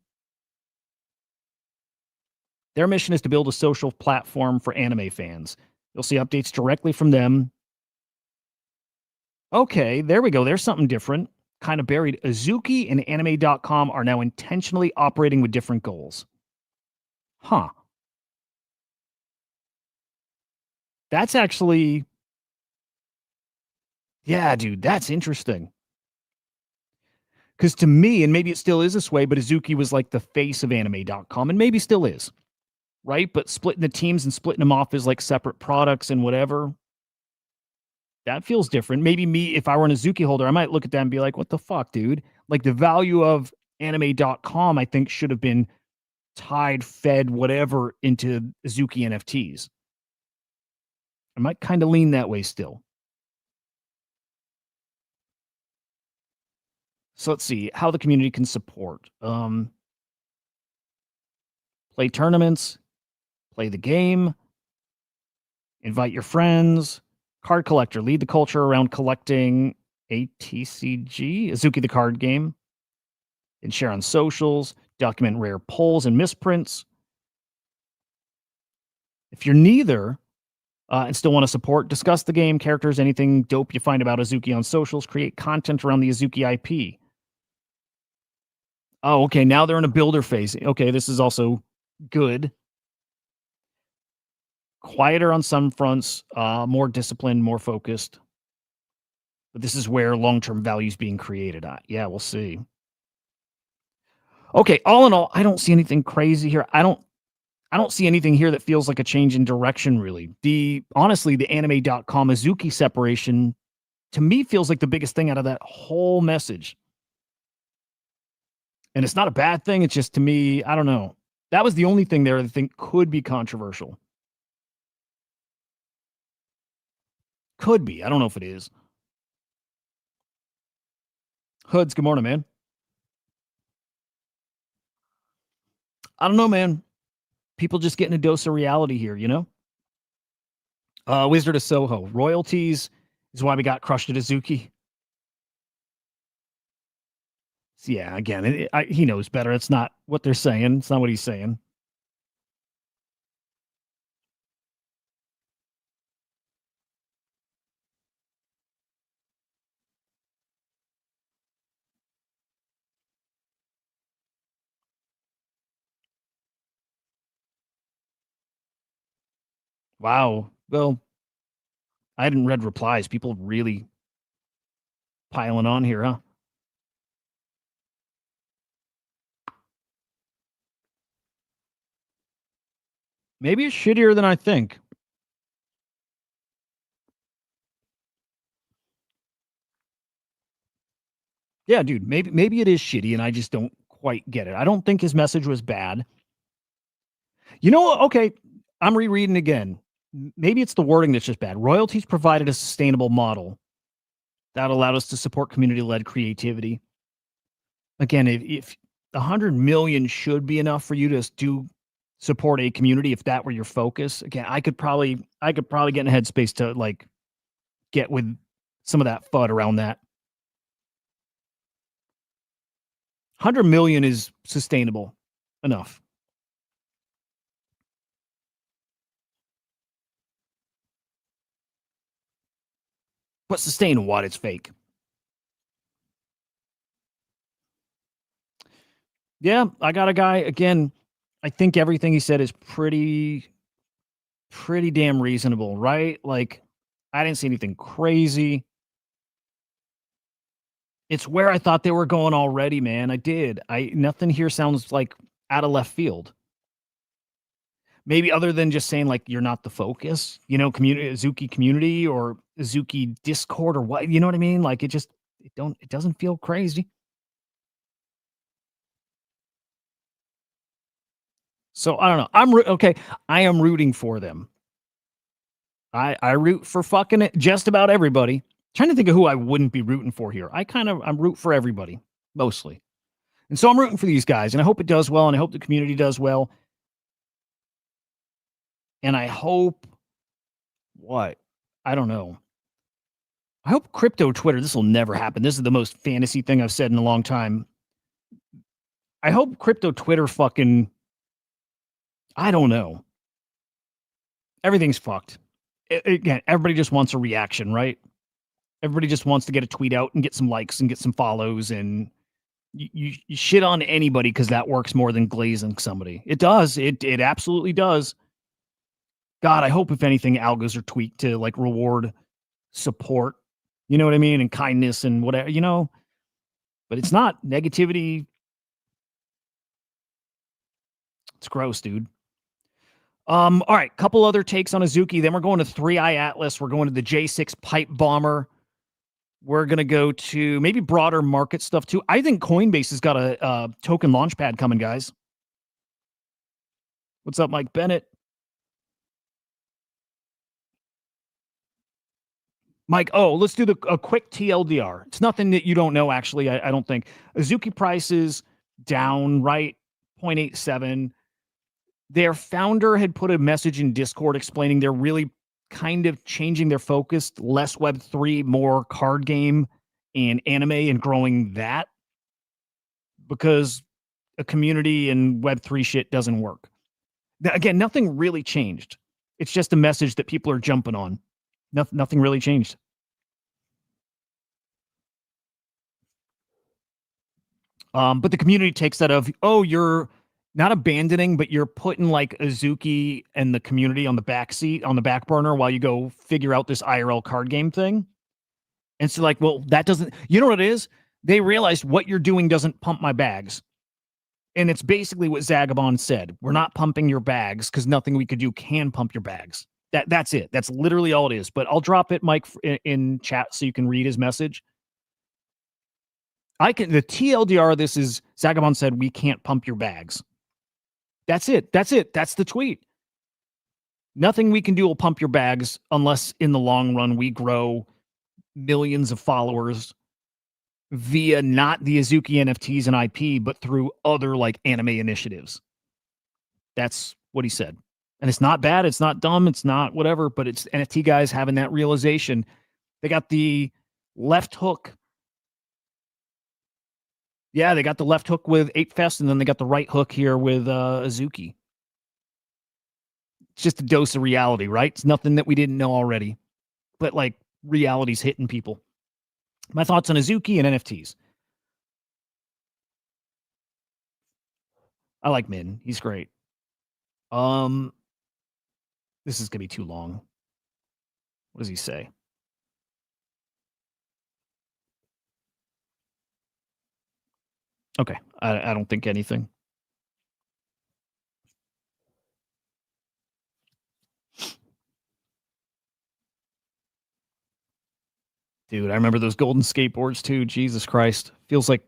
Their mission is to build a social platform for anime fans. You'll see updates directly from them. Okay, there we go. There's something different. kind of buried. Azuki and anime.com are now intentionally operating with different goals. Huh. That's actually, yeah, dude, that's interesting. Because to me, and maybe it still is this way, but Azuki was like the face of anime.com, and maybe still is, right? But splitting the teams and splitting them off as like separate products and whatever, that feels different. Maybe me, if I were an Azuki holder, I might look at that and be like, what the fuck, dude? Like the value of anime.com, I think, should have been tied, fed, whatever into Azuki NFTs. I might kind of lean that way still. So let's see how the community can support. Play tournaments, play the game, invite your friends, card collector, lead the culture around collecting ATCG, Azuki the card game, and share on socials, document rare pulls and misprints. If you're neither and still want to support, discuss the game, characters, anything dope you find about Azuki on socials, create content around the Azuki IP. Oh, okay. Now they're in a builder phase. Okay, this is also good. Quieter on some fronts, more disciplined, more focused. But this is where long-term value is being created. Yeah, we'll see. Okay, all in all, I don't see anything crazy here. I don't see anything here that feels like a change in direction, really. Honestly, the anime.com Azuki separation to me feels like the biggest thing out of that whole message. And it's not a bad thing. It's just, to me, I don't know. That was the only thing there that I think could be controversial. Could be. I don't know if it is. Hoods, good morning, man. I don't know, man. People just getting a dose of reality here, you know? Wizard of Soho. Royalties is why we got crushed at Azuki. So yeah, again, he knows better. It's not what they're saying. It's not what he's saying. Wow. Well, I hadn't read replies. People really piling on here, huh? Maybe it's shittier than I think. Yeah, dude, maybe it is shitty and I just don't quite get it. I don't think his message was bad. You know what? Okay, I'm rereading again. Maybe it's the wording that's just bad. Royalties provided a sustainable model that allowed us to support community-led creativity. Again, if 100 million should be enough for you to do support a community, if that were your focus, again, I could probably get in a headspace to like get with some of that FUD around that. 100 million is sustainable enough. But sustain what? It's fake. Yeah, I got a guy again. I think everything he said is pretty damn reasonable, right? Like, I didn't see anything crazy. It's where I thought they were going already, man. I did. Nothing here sounds like out of left field. Maybe other than just saying like you're not the focus, you know, community Azuki community or Azuki Discord or what, you know what I mean? Like it doesn't feel crazy. So I don't know. Okay. I am rooting for them. I root for fucking just about everybody. Trying to think of who I wouldn't be rooting for here. I'm root for everybody mostly. And so I'm rooting for these guys and I hope it does well and I hope the community does well. And I hope what? I don't know. I hope crypto Twitter, this will never happen. This is the most fantasy thing I've said in a long time. I hope crypto Twitter fucking, I don't know. Everything's fucked. Again, everybody just wants a reaction, right? Everybody just wants to get a tweet out and get some likes and get some follows, and you shit on anybody because that works more than glazing somebody. It does. It absolutely does. God, I hope if anything, algos are tweaked to like reward support. You know what I mean? And kindness and whatever, you know. But it's not negativity. It's gross, dude. All right, couple other takes on Azuki. Then we're going to 3i Atlas. We're going to the J6 Pipe Bomber. We're going to go to maybe broader market stuff too. I think Coinbase has got a token launchpad coming, guys. What's up, Mike Bennett? Mike, let's do a quick TLDR. It's nothing that you don't know, actually, I don't think. Azuki prices down, right? 0.87. Their founder had put a message in Discord explaining they're really kind of changing their focus, less Web3, more card game and anime, and growing that because a community and Web3 shit doesn't work. Again, nothing really changed. It's just a message that people are jumping on. Nothing really changed. But the community takes that of, you're not abandoning, but you're putting like Azuki and the community on the back seat, on the back burner while you go figure out this IRL card game thing. And so like, well, that doesn't, you know what it is? They realized what you're doing doesn't pump my bags. And it's basically what Zagabond said. We're not pumping your bags because nothing we could do can pump your bags. That's it. That's literally all it is. But I'll drop it, Mike, in chat so you can read his message. The TLDR of this is Zagabond said, we can't pump your bags. That's it. That's the tweet. Nothing we can do will pump your bags unless in the long run we grow millions of followers via not the Azuki NFTs and IP, but through other like anime initiatives. That's what he said. And it's not bad. It's not dumb. It's not whatever, but it's NFT guys having that realization. They got the left hook. Yeah, they got the left hook with 8Fest, and then they got the right hook here with Azuki. It's just a dose of reality, right? It's nothing that we didn't know already. But like reality's hitting people. My thoughts on Azuki and NFTs. I like Min. He's great. This is gonna be too long. What does he say? Okay, I don't think anything. Dude, I remember those golden skateboards too. Jesus Christ. Feels like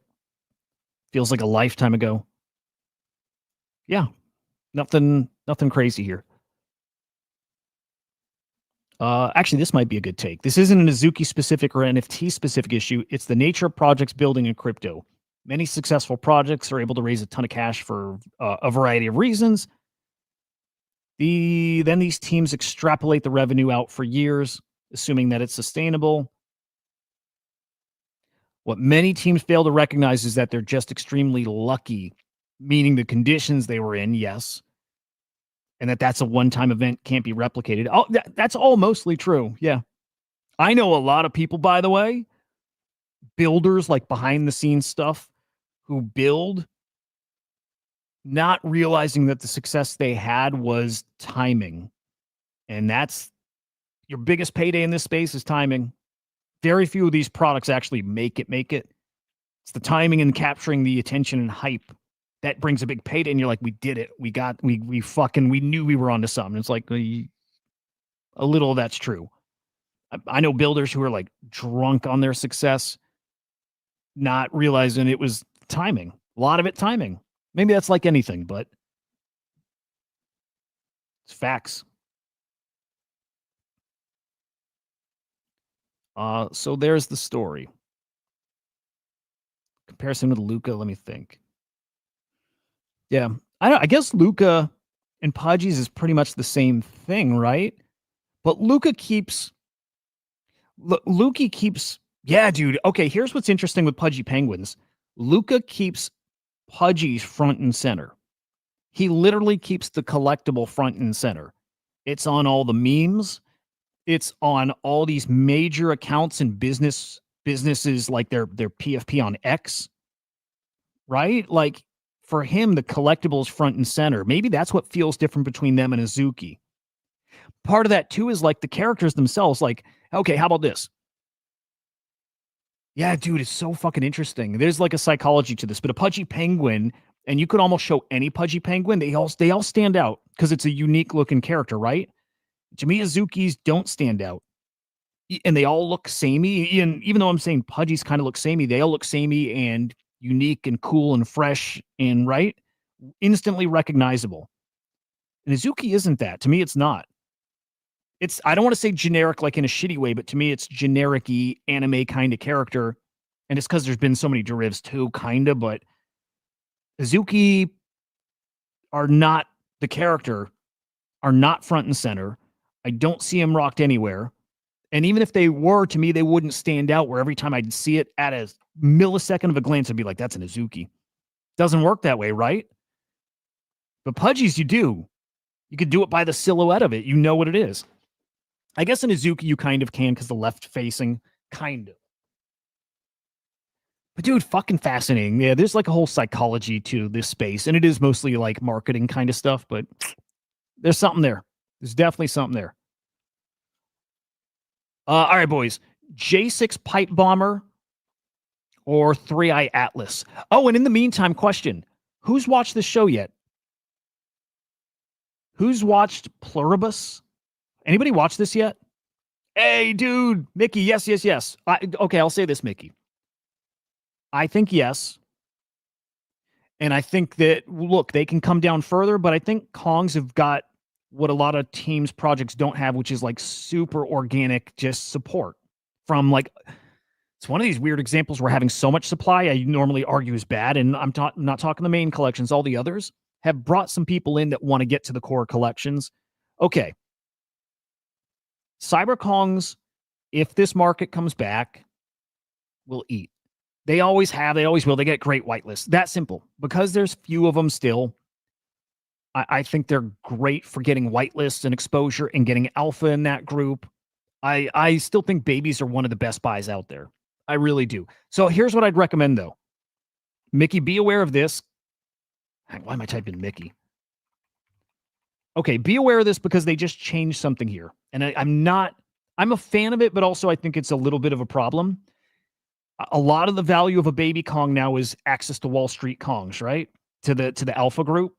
a lifetime ago. Yeah. Nothing crazy here. Actually, this might be a good take. This isn't an Azuki specific or NFT specific issue. It's the nature of projects building in crypto. Many successful projects are able to raise a ton of cash for a variety of reasons. Then these teams extrapolate the revenue out for years, assuming that it's sustainable. What many teams fail to recognize is that they're just extremely lucky, meaning the conditions they were in, yes, and that's a one-time event, can't be replicated. Oh, that's all mostly true. Yeah. I know a lot of people, by the way, builders, like behind the scenes stuff, who build not realizing that the success they had was timing. And that's your biggest payday in this space is timing. Very few of these products actually make it. It's the timing and capturing the attention and hype that brings a big payday, and you're like, we did it. We knew we were onto something. It's like a little of that's true. I know builders who are like drunk on their success, not realizing it was timing. A lot of it timing. Maybe that's like anything, but it's facts. So there's the story. Comparison with Luca, let me think. Yeah, I guess Luca and Pudgy's is pretty much the same thing, right? But Luca keeps. Yeah, dude. Okay, here's what's interesting with Pudgy Penguins. Luca keeps Pudgy's front and center. He literally keeps the collectible front and center. It's on all the memes. It's on all these major accounts and businesses like their PFP on X, right? Like for him, the collectibles front and center. Maybe that's what feels different between them and Azuki. Part of that too is like the characters themselves. Like, okay, how about this? Yeah, dude, it's so fucking interesting. There's like a psychology to this, but a pudgy penguin, and you could almost show any pudgy penguin. They all stand out because it's a unique looking character, right? To me, Azuki's don't stand out. And they all look samey. And even though I'm saying pudgies kind of look samey, they all look samey and unique and cool and fresh and right, instantly recognizable. And Azuki isn't that. To me, it's not. It's I don't want to say generic like in a shitty way, but to me, it's generic-y anime kind of character. And it's because there's been so many derivs too, kind of. But Azuki are not the character, are not front and center. I don't see him rocked anywhere. And even if they were, to me, they wouldn't stand out where every time I'd see it at a millisecond of a glance, I'd be like, that's an Azuki. Doesn't work that way, right? But Pudgies, you do. You could do it by the silhouette of it. You know what it is. I guess in Azuki, you kind of can because the left facing, kind of. But dude, fucking fascinating. Yeah, there's like a whole psychology to this space, and it is mostly like marketing kind of stuff, but there's something there. There's definitely something there. All right, boys. J6 Pipe Bomber or 3-Eye Atlas? Oh, and in the meantime, question. Who's watched this show yet? Who's watched Pluribus? Anybody watch this yet? Hey, dude. Mickey, yes, yes, yes. Okay, I'll say this, Mickey. I think yes. And I think that, look, they can come down further, but I think Kongs have got what a lot of teams' projects don't have, which is like super organic, just support from like, it's one of these weird examples where having so much supply, I normally argue is bad. And I'm not talking the main collections, all the others have brought some people in that want to get to the core collections. Okay. Cyber Kongs, if this market comes back, will eat. They always have, they always will. They get great whitelists. That simple. Because there's few of them still, I think they're great for getting whitelists and exposure and getting alpha in that group. I still think babies are one of the best buys out there. I really do. So here's what I'd recommend, though. Mickey, be aware of this. Why am I typing Mickey? Okay, be aware of this because they just changed something here. And I'm a fan of it, but also I think it's a little bit of a problem. A lot of the value of a baby Kong now is access to Wall Street Kongs, right? To the alpha group.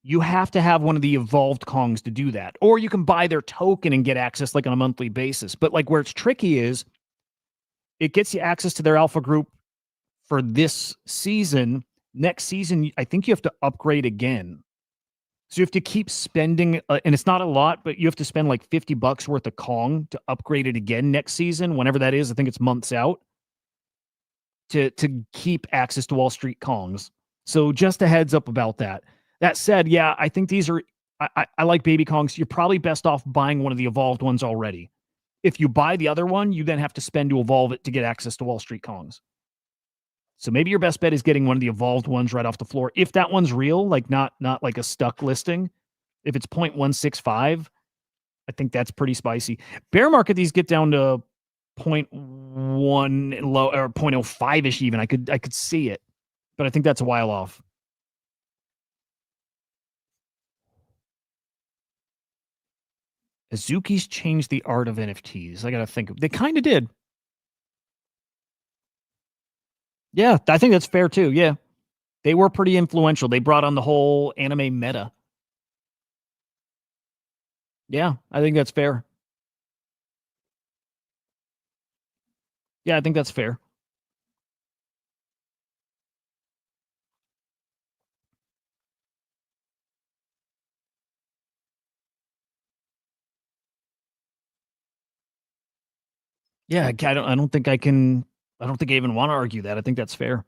You have to have one of the evolved Kongs to do that. Or you can buy their token and get access like on a monthly basis. But like where it's tricky is it gets you access to their alpha group for this season. Next season, I think you have to upgrade again. So you have to keep spending, and it's not a lot, but you have to spend like $50 worth of Kong to upgrade it again next season, whenever that is. I think it's months out to keep access to Wall Street Kongs. So just a heads up about that. That said, yeah, I think these are, I like baby Kongs. You're probably best off buying one of the evolved ones already. If you buy the other one, you then have to spend to evolve it to get access to Wall Street Kongs. So maybe your best bet is getting one of the evolved ones right off the floor. If that one's real, like not like a stuck listing, if it's 0.165, I think that's pretty spicy. Bear market, these get down to 0.1 low or 0.05-ish even. I could see it, but I think that's a while off. Azuki's changed the art of NFTs. I got to think. They kind of did. Yeah, I think that's fair too. Yeah. They were pretty influential. They brought on the whole anime meta. Yeah, I think that's fair. Yeah, I think that's fair. Yeah, I don't think I even want to argue that. I think that's fair.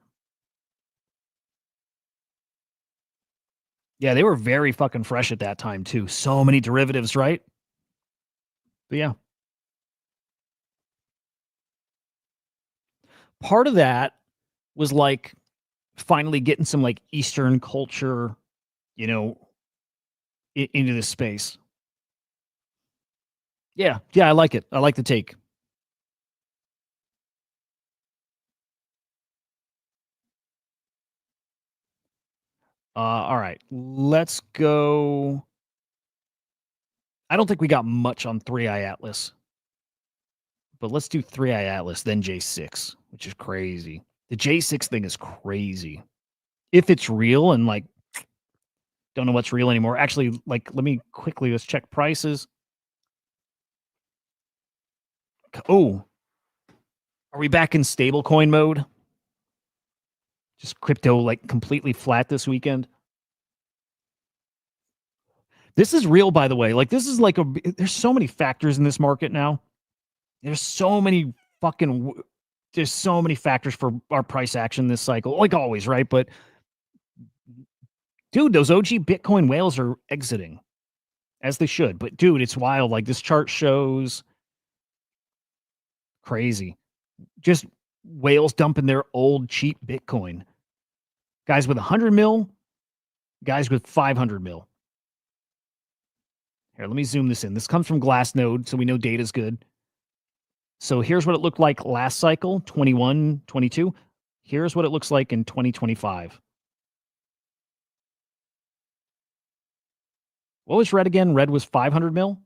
Yeah, they were very fucking fresh at that time too. So many derivatives, right? But yeah. Part of that was like finally getting some like Eastern culture, you know, into this space. Yeah, I like it. I like the take. All right, let's go. I don't think we got much on 3i Atlas, but let's do 3i Atlas, then J6, which is crazy. The J6 thing is crazy. If it's real, and like, don't know what's real anymore. Actually, like, let me quickly, let's check prices. Oh, are we back in stablecoin mode? Just crypto like completely flat this weekend. This is real, by the way. Like, this is like there's so many factors in this market now. There's so many fucking there's so many factors for our price action this cycle, like always, right? But dude, those OG Bitcoin whales are exiting as they should. But dude, it's wild. Like, this chart shows crazy. Just whales dumping their old cheap Bitcoin. Guys with 100 mil, guys with 500 mil. Here, let me zoom this in. This comes from Glassnode, so we know data's good. So here's what it looked like last cycle, 21, 22. Here's what it looks like in 2025. What was red again? Red was 500 mil.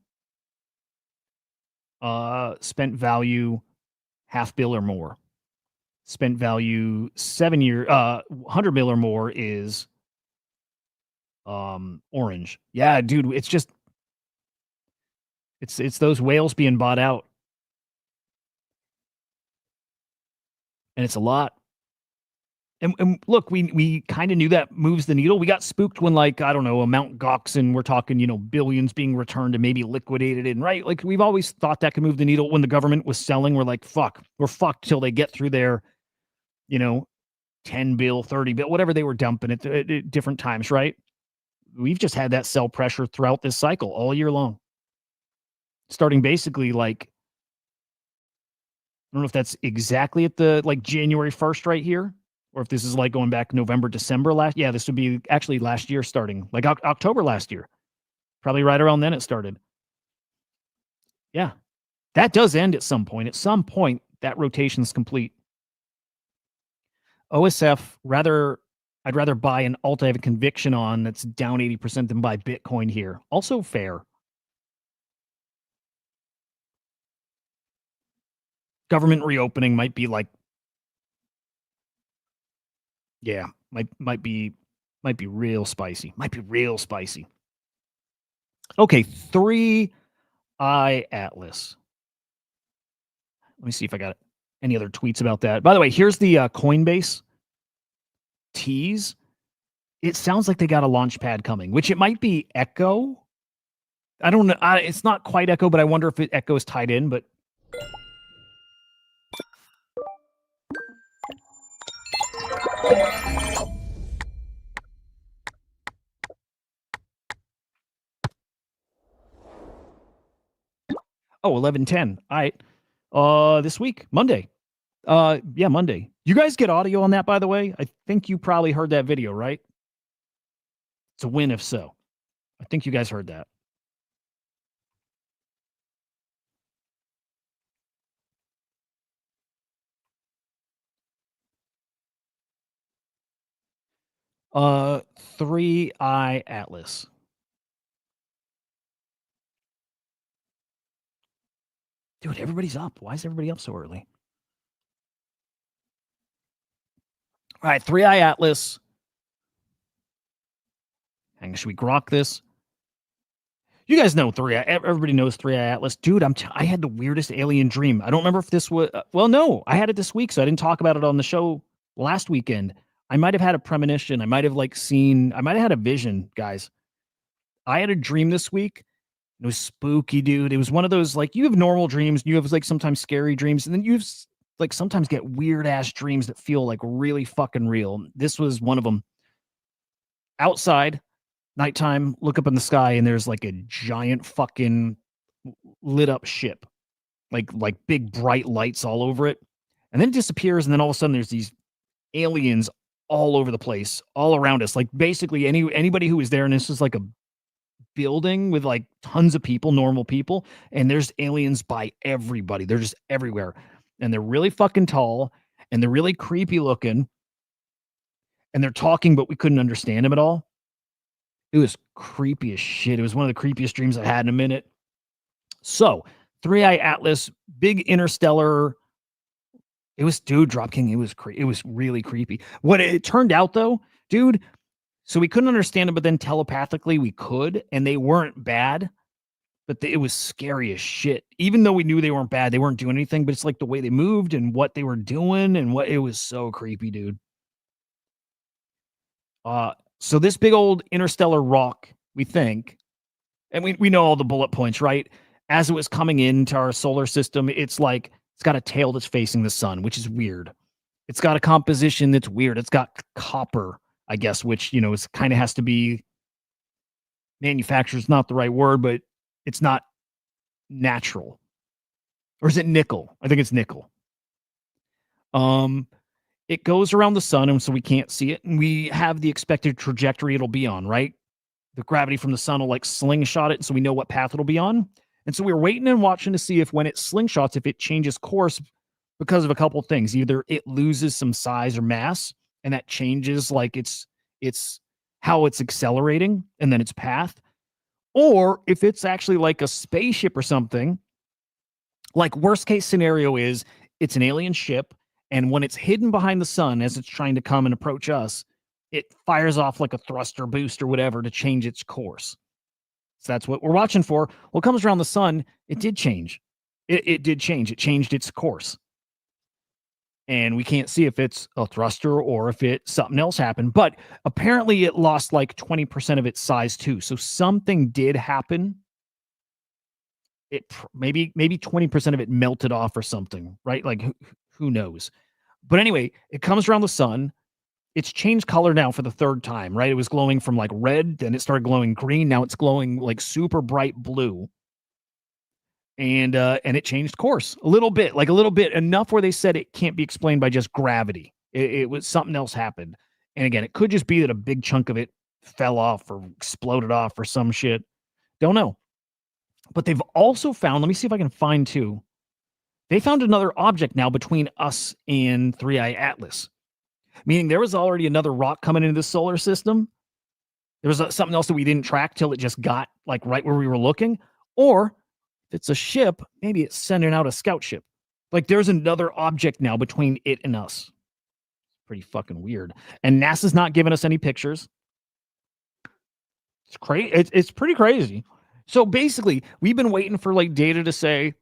Spent value half bill or more. Spent value 7 year 100 mil or more is orange. Yeah, dude, it's just it's those whales being bought out. And it's a lot. And look, we kind of knew that moves the needle. We got spooked when, like, I don't know, a Mount Gox, and we're talking, billions being returned and maybe liquidated. And right, like, we've always thought that could move the needle. When the government was selling, we're like, fuck, we're fucked till they get through their, 10 bill, 30 bill, whatever they were dumping at different times, right? We've just had that sell pressure throughout this cycle all year long. Starting basically, like, I don't know if that's exactly at the, like, January 1st right here, or if this is like going back November, December last. Yeah, this would be actually last year starting, like October last year. Probably right around then it started. Yeah, that does end at some point. At some point, that rotation's complete. OSF, I'd rather buy an alt I have a conviction on that's down 80% than buy Bitcoin here. Also fair. Government reopening might be like, yeah, might be real spicy. Might be real spicy. Okay, 3i Atlas. Let me see if I got any other tweets about that. By the way, here's the Coinbase tease. It sounds like they got a launch pad coming, which it might be Echo. I don't know. It's not quite Echo, but I wonder if Echo is tied in. But oh, 11:10. All right. This week, Monday. Yeah, Monday. You guys get audio on that, by the way? I think you probably heard that video, right? It's a win if so. I think you guys heard that. Uh, 3i Atlas. Dude, everybody's up. Why is everybody up so early? All right, 3i Atlas. Hang on, should we grok this? You guys know 3i. Everybody knows 3i Atlas. Dude, I had the weirdest alien dream. I don't remember if this was... well, no, I had it this week, so I didn't talk about it on the show last weekend. I might have had a premonition. I might have had a vision, guys. I had a dream this week. It was spooky, dude. It was one of those, like, you have normal dreams. You have, like, sometimes scary dreams. And then you like, sometimes get weird-ass dreams that feel, like, really fucking real. This was one of them. Outside, nighttime, look up in the sky, and there's, like, a giant fucking lit-up ship. Like big, bright lights all over it. And then it disappears, and then all of a sudden there's these aliens all over the place, all around us. Like, basically, anybody who was there, and this is like a building with like tons of people, normal people, and there's aliens by everybody. They're just everywhere. And they're really fucking tall and they're really creepy looking and they're talking, but we couldn't understand them at all. It was creepy as shit. It was one of the creepiest dreams I had in a minute. So, Three Eye Atlas, big interstellar. It was, dude, Drop King. It was really creepy. What it turned out though, dude. So we couldn't understand them, but then telepathically we could, and they weren't bad. But it was scary as shit. Even though we knew they weren't bad, they weren't doing anything. But it's like the way they moved and what they were doing, and what it was so creepy, dude. So this big old interstellar rock, we think, and we know all the bullet points, right? As it was coming into our solar system, it's like it's got a tail that's facing the sun, which is weird. It's got a composition that's weird. It's got copper, I guess, which, you know, is kind of has to be manufactured. Is not the right word, but it's not natural. Or is it nickel? I think it's nickel. It goes around the sun, and so we can't see it, and we have the expected trajectory it'll be on, right? The gravity from the sun will like slingshot it, so we know what path it'll be on. And so we were waiting and watching to see if when it slingshots, if it changes course because of a couple of things. Either it loses some size or mass, and that changes like it's how it's accelerating and then its path. Or if it's actually like a spaceship or something, like worst case scenario is it's an alien ship, and when it's hidden behind the sun as it's trying to come and approach us, it fires off like a thruster boost or whatever to change its course. So that's what we're watching for. What comes around the sun, it did change. It did change. It changed its course. And we can't see if it's a thruster or if it something else happened. But apparently it lost like 20% of its size too. So something did happen. It maybe 20% of it melted off or something, right? Like who knows? But anyway, it comes around the sun. It's changed color now for the third time, right? It was glowing from like red, then it started glowing green. Now it's glowing like super bright blue. And it changed course a little bit, enough where they said it can't be explained by just gravity. It was something else happened. And again, it could just be that a big chunk of it fell off or exploded off or some shit. Don't know. But they've also found, let me see if I can find two. They found another object now between us and Three Eye Atlas, meaning there was already another rock coming into the solar system. There was something else that we didn't track till it just got like right where we were looking. Or if it's a ship, maybe it's sending out a scout ship. Like there's another object now between it and us. Pretty fucking weird. And NASA's not giving us any pictures. It's crazy. It's pretty crazy. So basically, we've been waiting for like data to say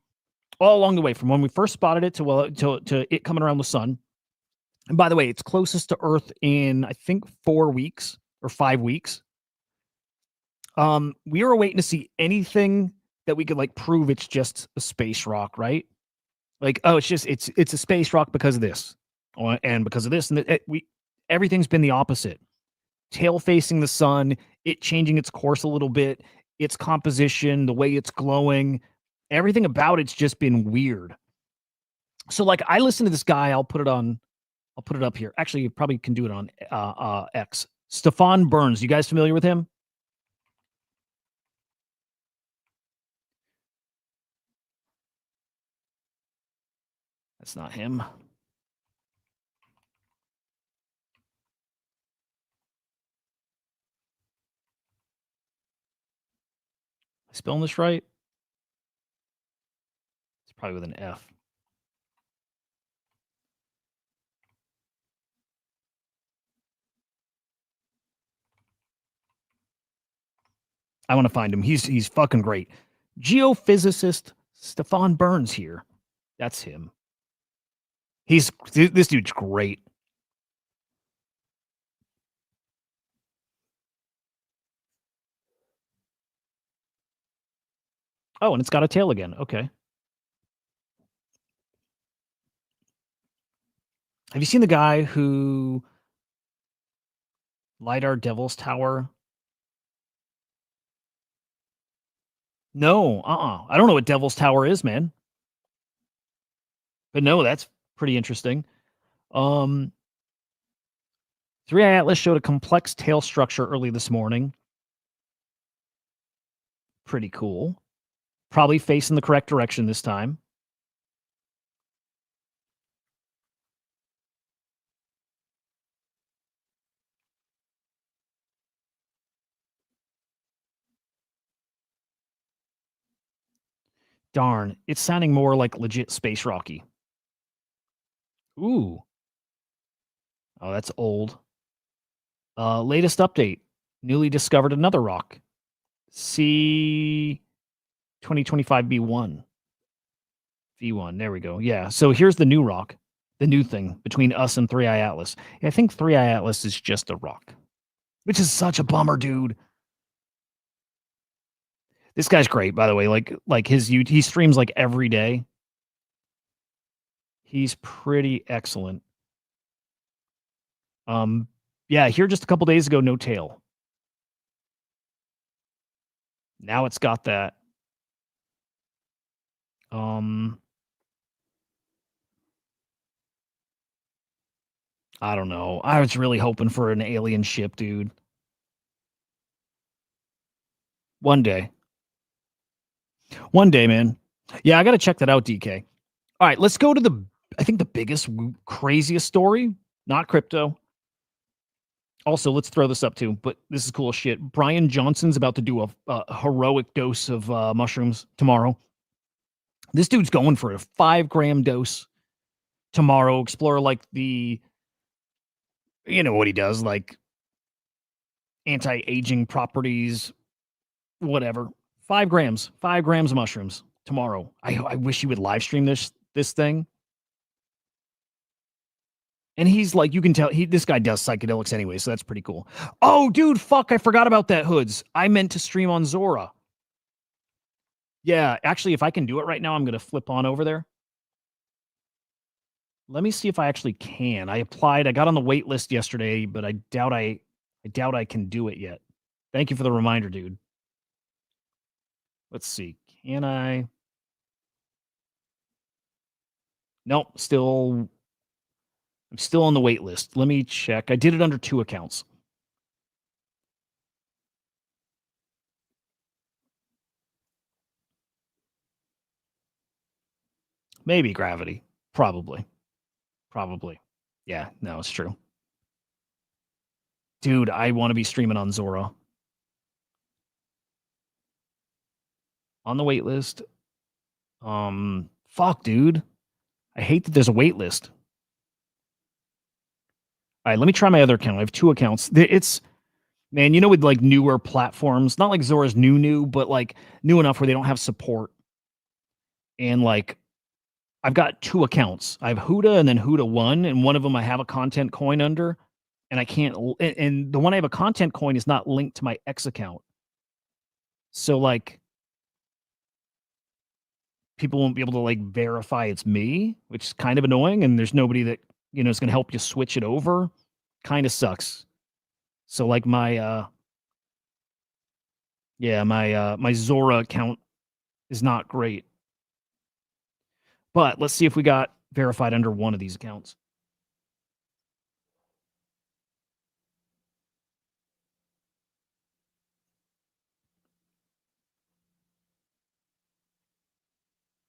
all along the way from when we first spotted it to it coming around the sun. And by the way, it's closest to Earth in I think 4 weeks or 5 weeks. We were waiting to see anything that we could like prove it's just a space rock, right? Like, oh, it's a space rock because of this, and because of this, and everything's been the opposite. Tail facing the sun, it changing its course a little bit, its composition, the way it's glowing, everything about it's just been weird. So, like, I listened to this guy. I'll put it up here. Actually, you probably can do it on X. Stefan Burns. You guys familiar with him? That's not him. Am I spelling this right? It's probably with an F. I want to find him. He's fucking great. Geophysicist Stefan Burns here. That's him. This dude's great. Oh, and it's got a tail again. Okay. Have you seen the guy who LiDAR Devil's Tower? No, I don't know what Devil's Tower is, man. But no, that's pretty interesting. Three Eye Atlas showed a complex tail structure early this morning. Pretty cool. Probably facing the correct direction this time. Darn, it's sounding more like legit space rocky. Ooh. Oh, that's old. Latest update. Newly discovered another rock. C 2025 B1. V1. There we go. Yeah. So here's the new rock. The new thing between us and 3i Atlas. I think 3i Atlas is just a rock, which is such a bummer, dude. This guy's great, by the way. Like he streams like every day. He's pretty excellent. Yeah, here just a couple days ago, no tail. Now it's got that. I don't know. I was really hoping for an alien ship, dude. One day. One day, man. Yeah, I got to check that out, DK. All right, let's go to I think the biggest, craziest story, not crypto. Also, let's throw this up too, but this is cool shit. Brian Johnson's about to do a heroic dose of mushrooms tomorrow. This dude's going for a 5-gram dose tomorrow. Explore like you know what he does, like anti-aging properties, whatever. 5 grams of mushrooms tomorrow. I wish he would live stream this thing. And he's like, you can tell this guy does psychedelics anyway, so that's pretty cool. Oh, dude, fuck, I forgot about that, Hoods. I meant to stream on Zora. Yeah, actually, if I can do it right now, I'm gonna flip on over there. Let me see if I actually can. I applied. I got on the wait list yesterday, but I doubt I can do it yet. Thank you for the reminder, dude. Let's see. Can I? Nope. I'm still on the wait list. Let me check. I did it under 2 accounts. Maybe gravity. Probably. Yeah, no, it's true. Dude, I want to be streaming on Zora. On the wait list. Fuck, dude. I hate that there's a wait list. All right, let me try my other account. I have 2 accounts. It's man, you know, with like newer platforms, not like Zora's new, but like new enough where they don't have support. And like I've got 2 accounts. I have HUDAH and then HUDAH 1, and one of them I have a content coin under, and I can't. And the one I have a content coin is not linked to my X account. So like people won't be able to like verify it's me, which is kind of annoying. And there's nobody that is going to help you switch it over. Kind of sucks. So like my my Zora account is not great. But let's see if we got verified under one of these accounts.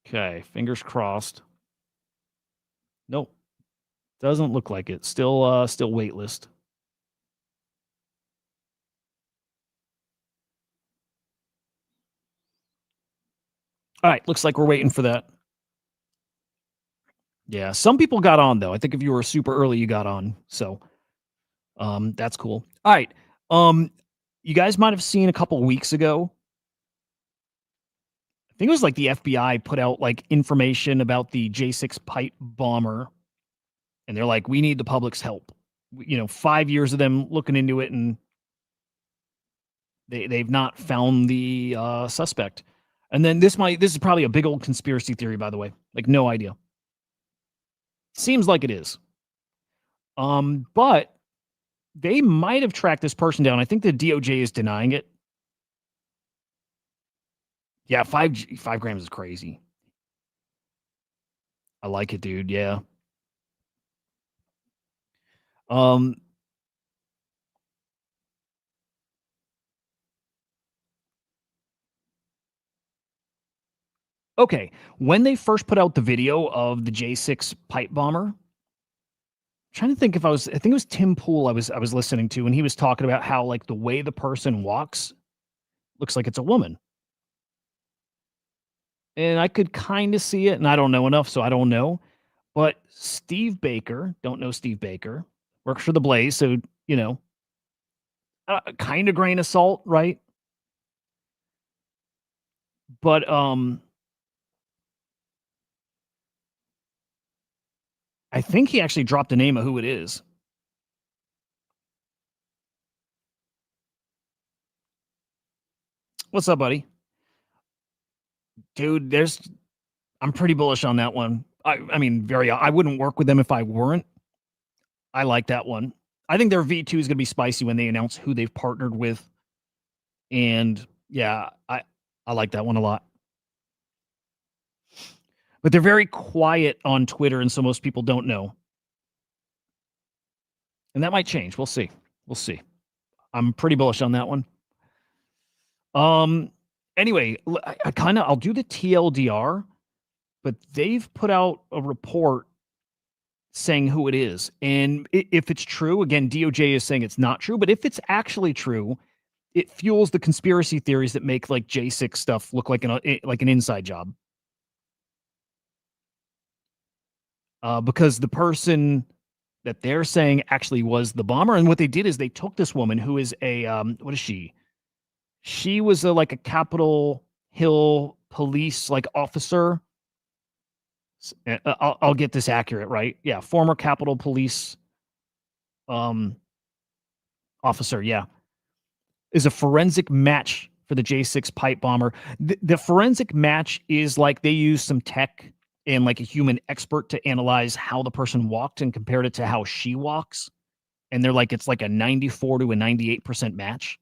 Okay, fingers crossed. Nope. Doesn't look like it. Still waitlist. All right, looks like we're waiting for that. Yeah, some people got on though. I think if you were super early, you got on. So, that's cool. All right. You guys might have seen a couple weeks ago. I think it was like the FBI put out like information about the J6 pipe bomber, and they're like, "We need the public's help." 5 years of them looking into it, and they've not found the suspect. And then this is probably a big old conspiracy theory, by the way. Like, no idea. Seems like it is. But they might have tracked this person down. I think the DOJ is denying it. Yeah, 5 grams is crazy. I like it, dude. Yeah. Um, Okay, when they first put out the video of the J6 pipe bomber, I'm trying to think if I think it was Tim Pool I was listening to, and he was talking about how like the way the person walks looks like it's a woman. And I could kind of see it, and I don't know enough, so I don't know. But Steve Baker, don't know Steve Baker, works for the Blaze, so you know, kind of grain of salt, right? But I think he actually dropped the name of who it is. What's up, buddy? Dude, I'm pretty bullish on that one. I mean, I wouldn't work with them if I weren't. I like that one. I think their V2 is going to be spicy when they announce who they've partnered with. And yeah, I like that one a lot. But they're very quiet on Twitter, and so most people don't know. And that might change. We'll see. We'll see. I'm pretty bullish on that one. Anyway, I'll do the TLDR, but they've put out a report saying who it is. And if it's true, again, DOJ is saying it's not true, but if it's actually true, it fuels the conspiracy theories that make like J6 stuff look like an inside job. Because the person that they're saying actually was the bomber, and what they did is they took this woman who is a what is she? She was like a Capitol Hill police like officer. I'll get this accurate, right? Yeah, former Capitol Police um officer. Yeah, is a forensic match for the J6 pipe bomber. The forensic match is like they use some tech and like a human expert to analyze how the person walked and compared it to how she walks. And they're like, it's like a 94 to a 98% match.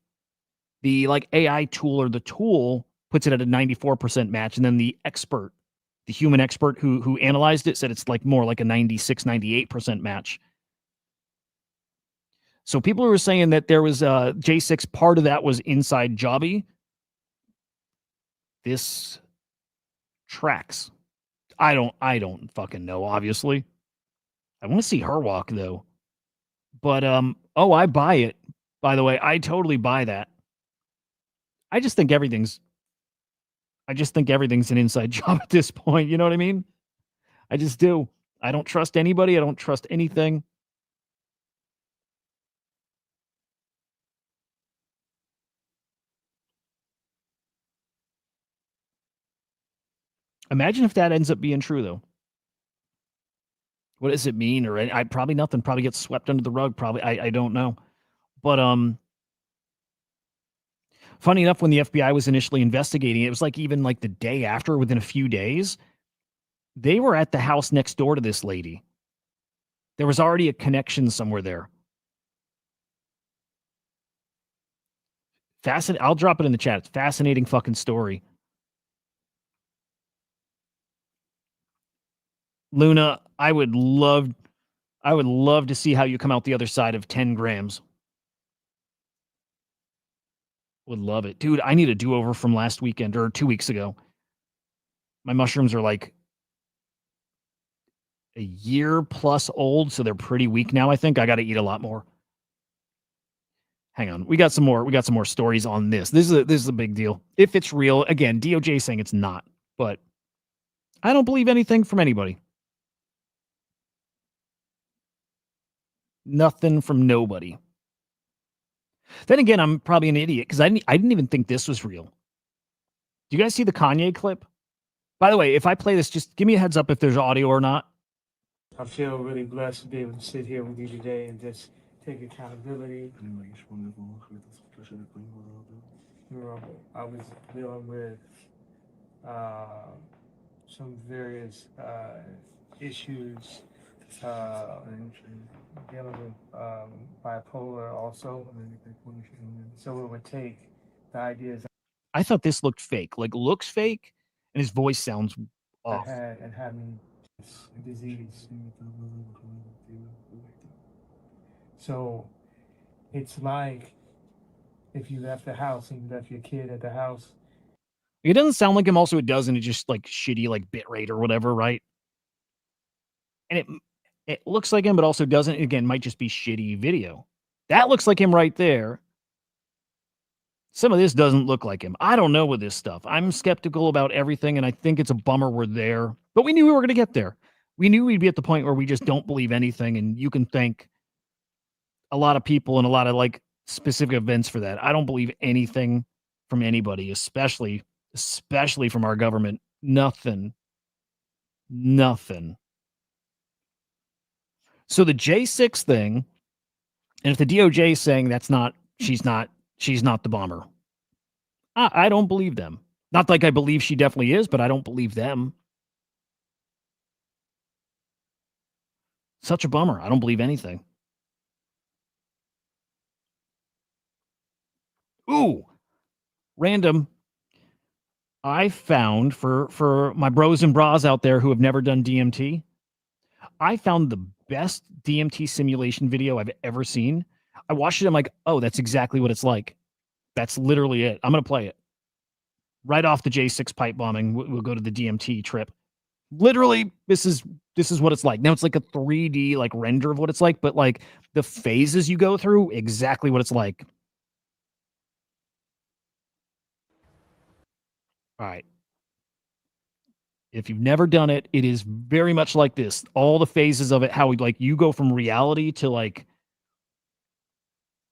The like AI tool or the tool puts it at a 94% match. And then the expert, the human expert who analyzed it said it's like more like a 96, 98% match. So people were saying that there was J6, part of that was inside jobby. This tracks. I don't fucking know, obviously. I want to see her walk though. But oh, I buy it. By the way, I totally buy that. I just think everything's an inside job at this point, you know what I mean? I just do. I don't trust anybody, I don't trust anything. Imagine if that ends up being true though. What does it mean? Or I probably nothing. Probably gets swept under the rug. Probably I don't know. But funny enough, when the FBI was initially investigating, it was like even like the day after, within a few days, they were at the house next door to this lady. There was already a connection somewhere there. Fascinating. I'll drop it in the chat. It's a fascinating fucking story. Luna, I would love to see how you come out the other side of 10 grams. Would love it. Dude, I need a do-over from last weekend or 2 weeks ago. My mushrooms are like a year plus old, so they're pretty weak now, I think. I got to eat a lot more. Hang on. We got some more stories on this. This is a big deal. If it's real, again, DOJ saying it's not, but I don't believe anything from anybody. Nothing from nobody. Then again, I'm probably an idiot because I didn't even think this was real. Do you guys see the Kanye clip? By the way, if I play this, just give me a heads up if there's audio or not. I feel really blessed to be able to sit here with you today and just take accountability. I was dealing with some various issues, dealing with bipolar also. So it would take the ideas I thought this looked fake. Like looks fake, and his voice sounds I off. had and having disease. So it's like if you left the house and you left your kid at the house. It doesn't sound like him. Also, it doesn't. It's just like shitty, like bit rate or whatever, right? And it looks like him, but also doesn't. Again, might just be shitty video. That looks like him right there. Some of this doesn't look like him. I don't know with this stuff. I'm skeptical about everything, and I think it's a bummer we're there. But we knew we were going to get there. We knew we'd be at the point where we just don't believe anything, and you can thank a lot of people and a lot of like specific events for that. I don't believe anything from anybody, especially from our government. Nothing. Nothing. So the J6 thing, and if the DOJ is saying she's not the bomber, I don't believe them. Not like I believe she definitely is, but I don't believe them. Such a bummer. I don't believe anything. Ooh, random. I found for my bros and bras out there who have never done DMT, I found the best DMT simulation video I've ever seen. I watched it. I'm like, oh, that's exactly what it's like. That's literally it. I'm going to play it. Right off the J6 pipe bombing, we'll go to the DMT trip. Literally, this is what it's like. Now it's like a 3D like render of what it's like, but like the phases you go through, exactly what it's like. All right. If you've never done it, it is very much like this. All the phases of it, how like you go from reality to like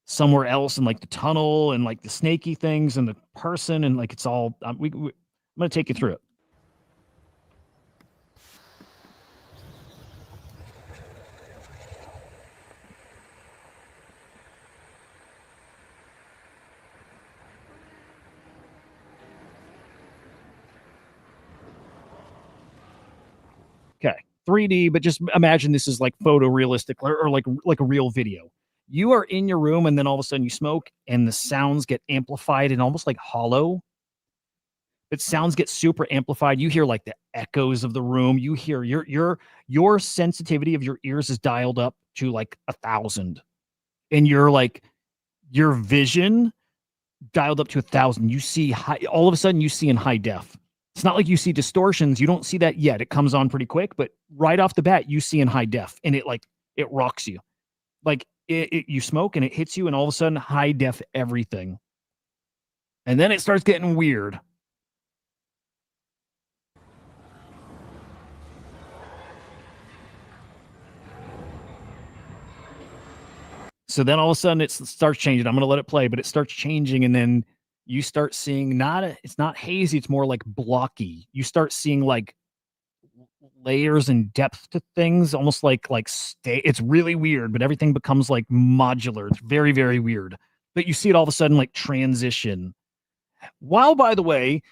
somewhere else, and like the tunnel and like the snaky things and the person, and like it's all. I'm gonna take you through it. Okay, 3D, but just imagine this is like photorealistic or like a real video. You are in your room, and then all of a sudden you smoke, and the sounds get amplified and almost like hollow. But sounds get super amplified. You hear like the echoes of the room. You hear your sensitivity of your ears is dialed up to like 1,000, and your vision dialed up to 1,000. You see all of a sudden you see in high def. It's not like you see distortions. You don't see that yet. It comes on pretty quick, but right off the bat, you see in high def, and it rocks you. Like you smoke and it hits you, and all of a sudden high def everything. And then it starts getting weird. So then all of a sudden it starts changing. I'm going to let it play, but it starts changing, and then you start seeing it's not hazy, it's more like blocky. You start seeing like layers and depth to things, almost like it's really weird, but everything becomes like modular. It's very, very weird. But you see it all of a sudden like transition. While, by the way,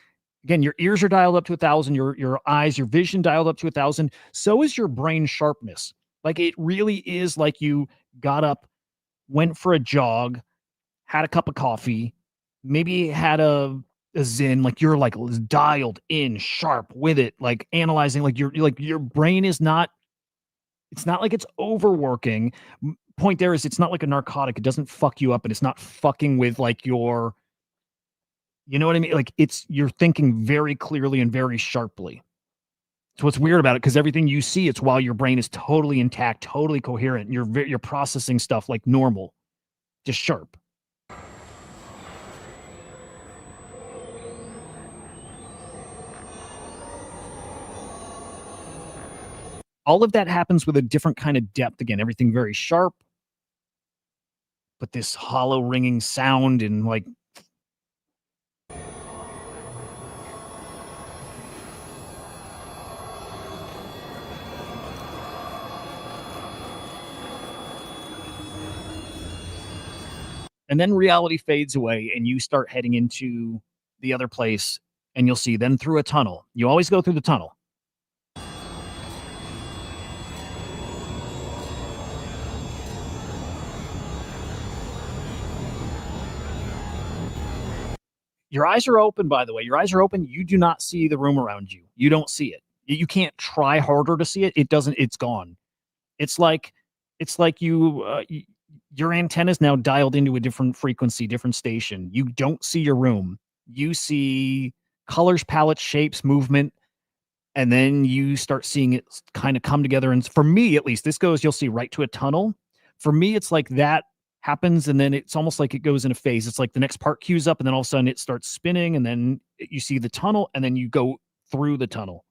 again, your ears are dialed up to 1,000, your eyes, your vision dialed up to 1,000. So is your brain sharpness. Like it really is like you got up, went for a jog, had a cup of coffee, maybe had a Zin, like you're like dialed in sharp with it, like analyzing, like your brain is not, it's not like it's overworking. Point there is it's not like a narcotic. It doesn't fuck you up, and it's not fucking with like you know what I mean? Like you're thinking very clearly and very sharply. So what's weird about it, because everything you see, it's while your brain is totally intact, totally coherent. You're processing stuff like normal, just sharp. All of that happens with a different kind of depth. Again, everything very sharp, but this hollow ringing sound and like. And then reality fades away, and you start heading into the other place, and you'll see then through a tunnel. You always go through the tunnel. Your eyes are open, by the way. Your eyes are open. You do not see the room around you. You don't see it. You can't try harder to see it. It doesn't. It's gone. It's like your antenna is now dialed into a different frequency, different station. You don't see your room. You see colors, palettes, shapes, movement, and then you start seeing it kind of come together. And for me, at least, this goes, you'll see right to a tunnel. For me, it's like that happens, and then it's almost like it goes in a phase. It's like the next part queues up, and then all of a sudden it starts spinning, and then you see the tunnel, and then you go through the tunnel.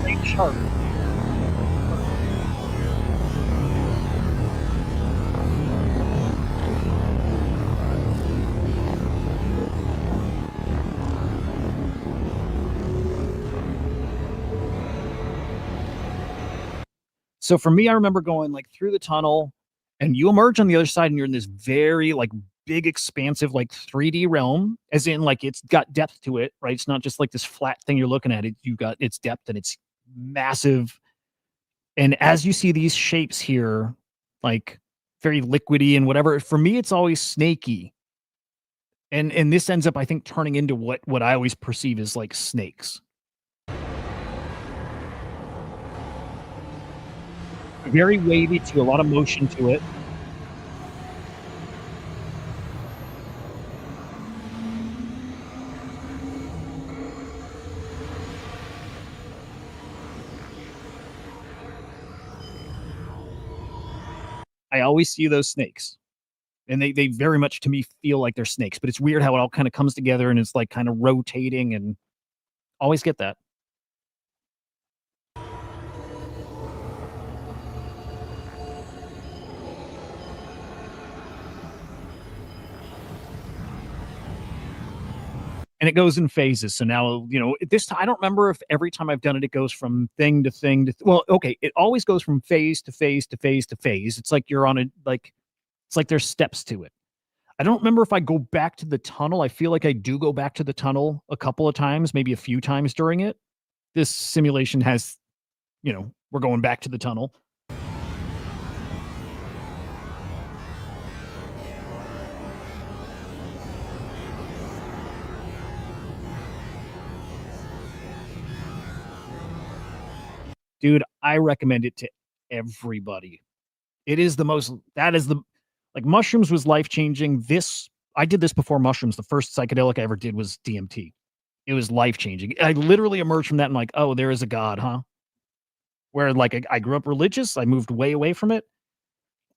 Great chart. So for me, I remember going like through the tunnel, and you emerge on the other side, and you're in this very like big, expansive, like 3D realm, as in like it's got depth to it, right? It's not just like this flat thing you're looking at. It you got its depth, and it's massive. And as you see these shapes here, like very liquidy and whatever, for me, it's always snaky. And this ends up, I think, turning into what I always perceive as like snakes. Very wavy to a lot of motion to it. I always see those snakes. And they very much to me feel like they're snakes, but it's weird how it all kind of comes together and it's like kind of rotating, and always get that. And it goes in phases. So now, this time, I don't remember if every time I've done it, it goes from thing to thing to, well, okay. It always goes from phase to phase to phase to phase. It's like you're on it's like there's steps to it. I don't remember if I go back to the tunnel. I feel like I do go back to the tunnel a couple of times, maybe a few times during it. This simulation has, we're going back to the tunnel. Dude, I recommend it to everybody. It is the most that is the like, mushrooms was life-changing. I did this before mushrooms. The first psychedelic I ever did was DMT. It was life-changing. I literally emerged from that and like, "Oh, there is a God, huh?" Where, like, I grew up religious, I moved way away from it,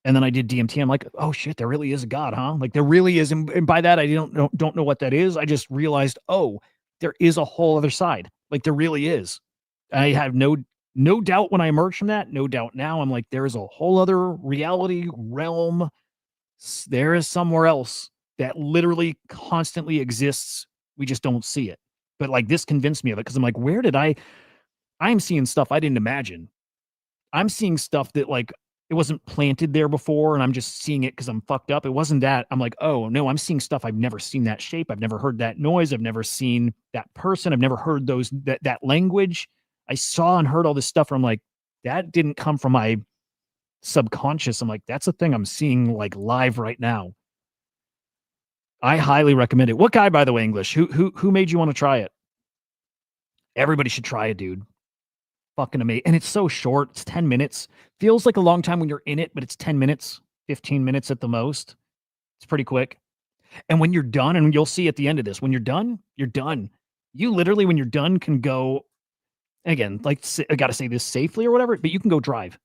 and then I did DMT. I'm like, "Oh, shit, there really is a God, huh?" Like, there really is, and by that, I don't know what that is. I just realized, "Oh, there is a whole other side." Like, there really is. I have no doubt when I emerged from that, no doubt now. I'm like, there is a whole other reality, realm. There is somewhere else that literally constantly exists. We just don't see it. But like, this convinced me of it because I'm like, I'm seeing stuff I didn't imagine. I'm seeing stuff that like it wasn't planted there before, and I'm just seeing it because I'm fucked up. It wasn't that. I'm like, oh no, I'm seeing stuff I've never seen that shape. I've never heard that noise. I've never seen that person. I've never heard that language. I saw and heard all this stuff. Where I'm like, that didn't come from my subconscious. I'm like, that's a thing I'm seeing like live right now. I highly recommend it. What guy, by the way, English? Who made you want to try it? Everybody should try it, dude. Fucking amazing. And it's so short. It's 10 minutes. Feels like a long time when you're in it, but it's 10 minutes, 15 minutes at the most. It's pretty quick. And when you're done, and you'll see at the end of this, when you're done, you're done. You literally, when you're done, can go, again, like, I got to say this safely or whatever, but you can go drive.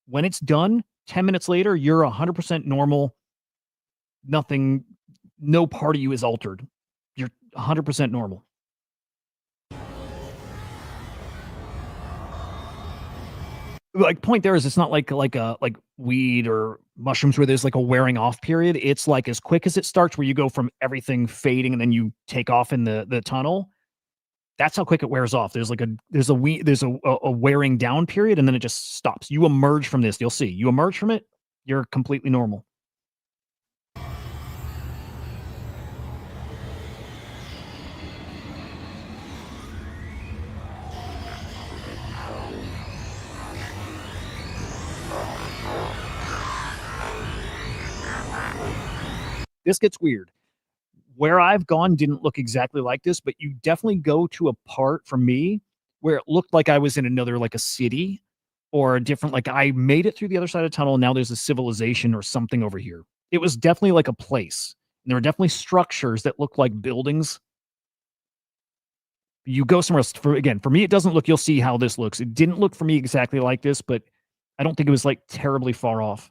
When it's done, 10 minutes later, you're 100% normal. Nothing, no part of you is altered. You're 100% normal. Like, point there is, it's not like weed or mushrooms where there's like a wearing off period. It's like as quick as it starts, where you go from everything fading and then you take off in the tunnel. That's how quick it wears off. There's a wearing down period, and then it just stops. You emerge from this. You'll see. You emerge from it, you're completely normal. This gets weird. Where I've gone didn't look exactly like this, but you definitely go to a part for me where it looked like I was in another, like a city or a different, like I made it through the other side of the tunnel. And now there's a civilization or something over here. It was definitely like a place. And there were definitely structures that looked like buildings. You go somewhere else for, again, for me, it doesn't look, you'll see how this looks. It didn't look for me exactly like this, but I don't think it was like terribly far off.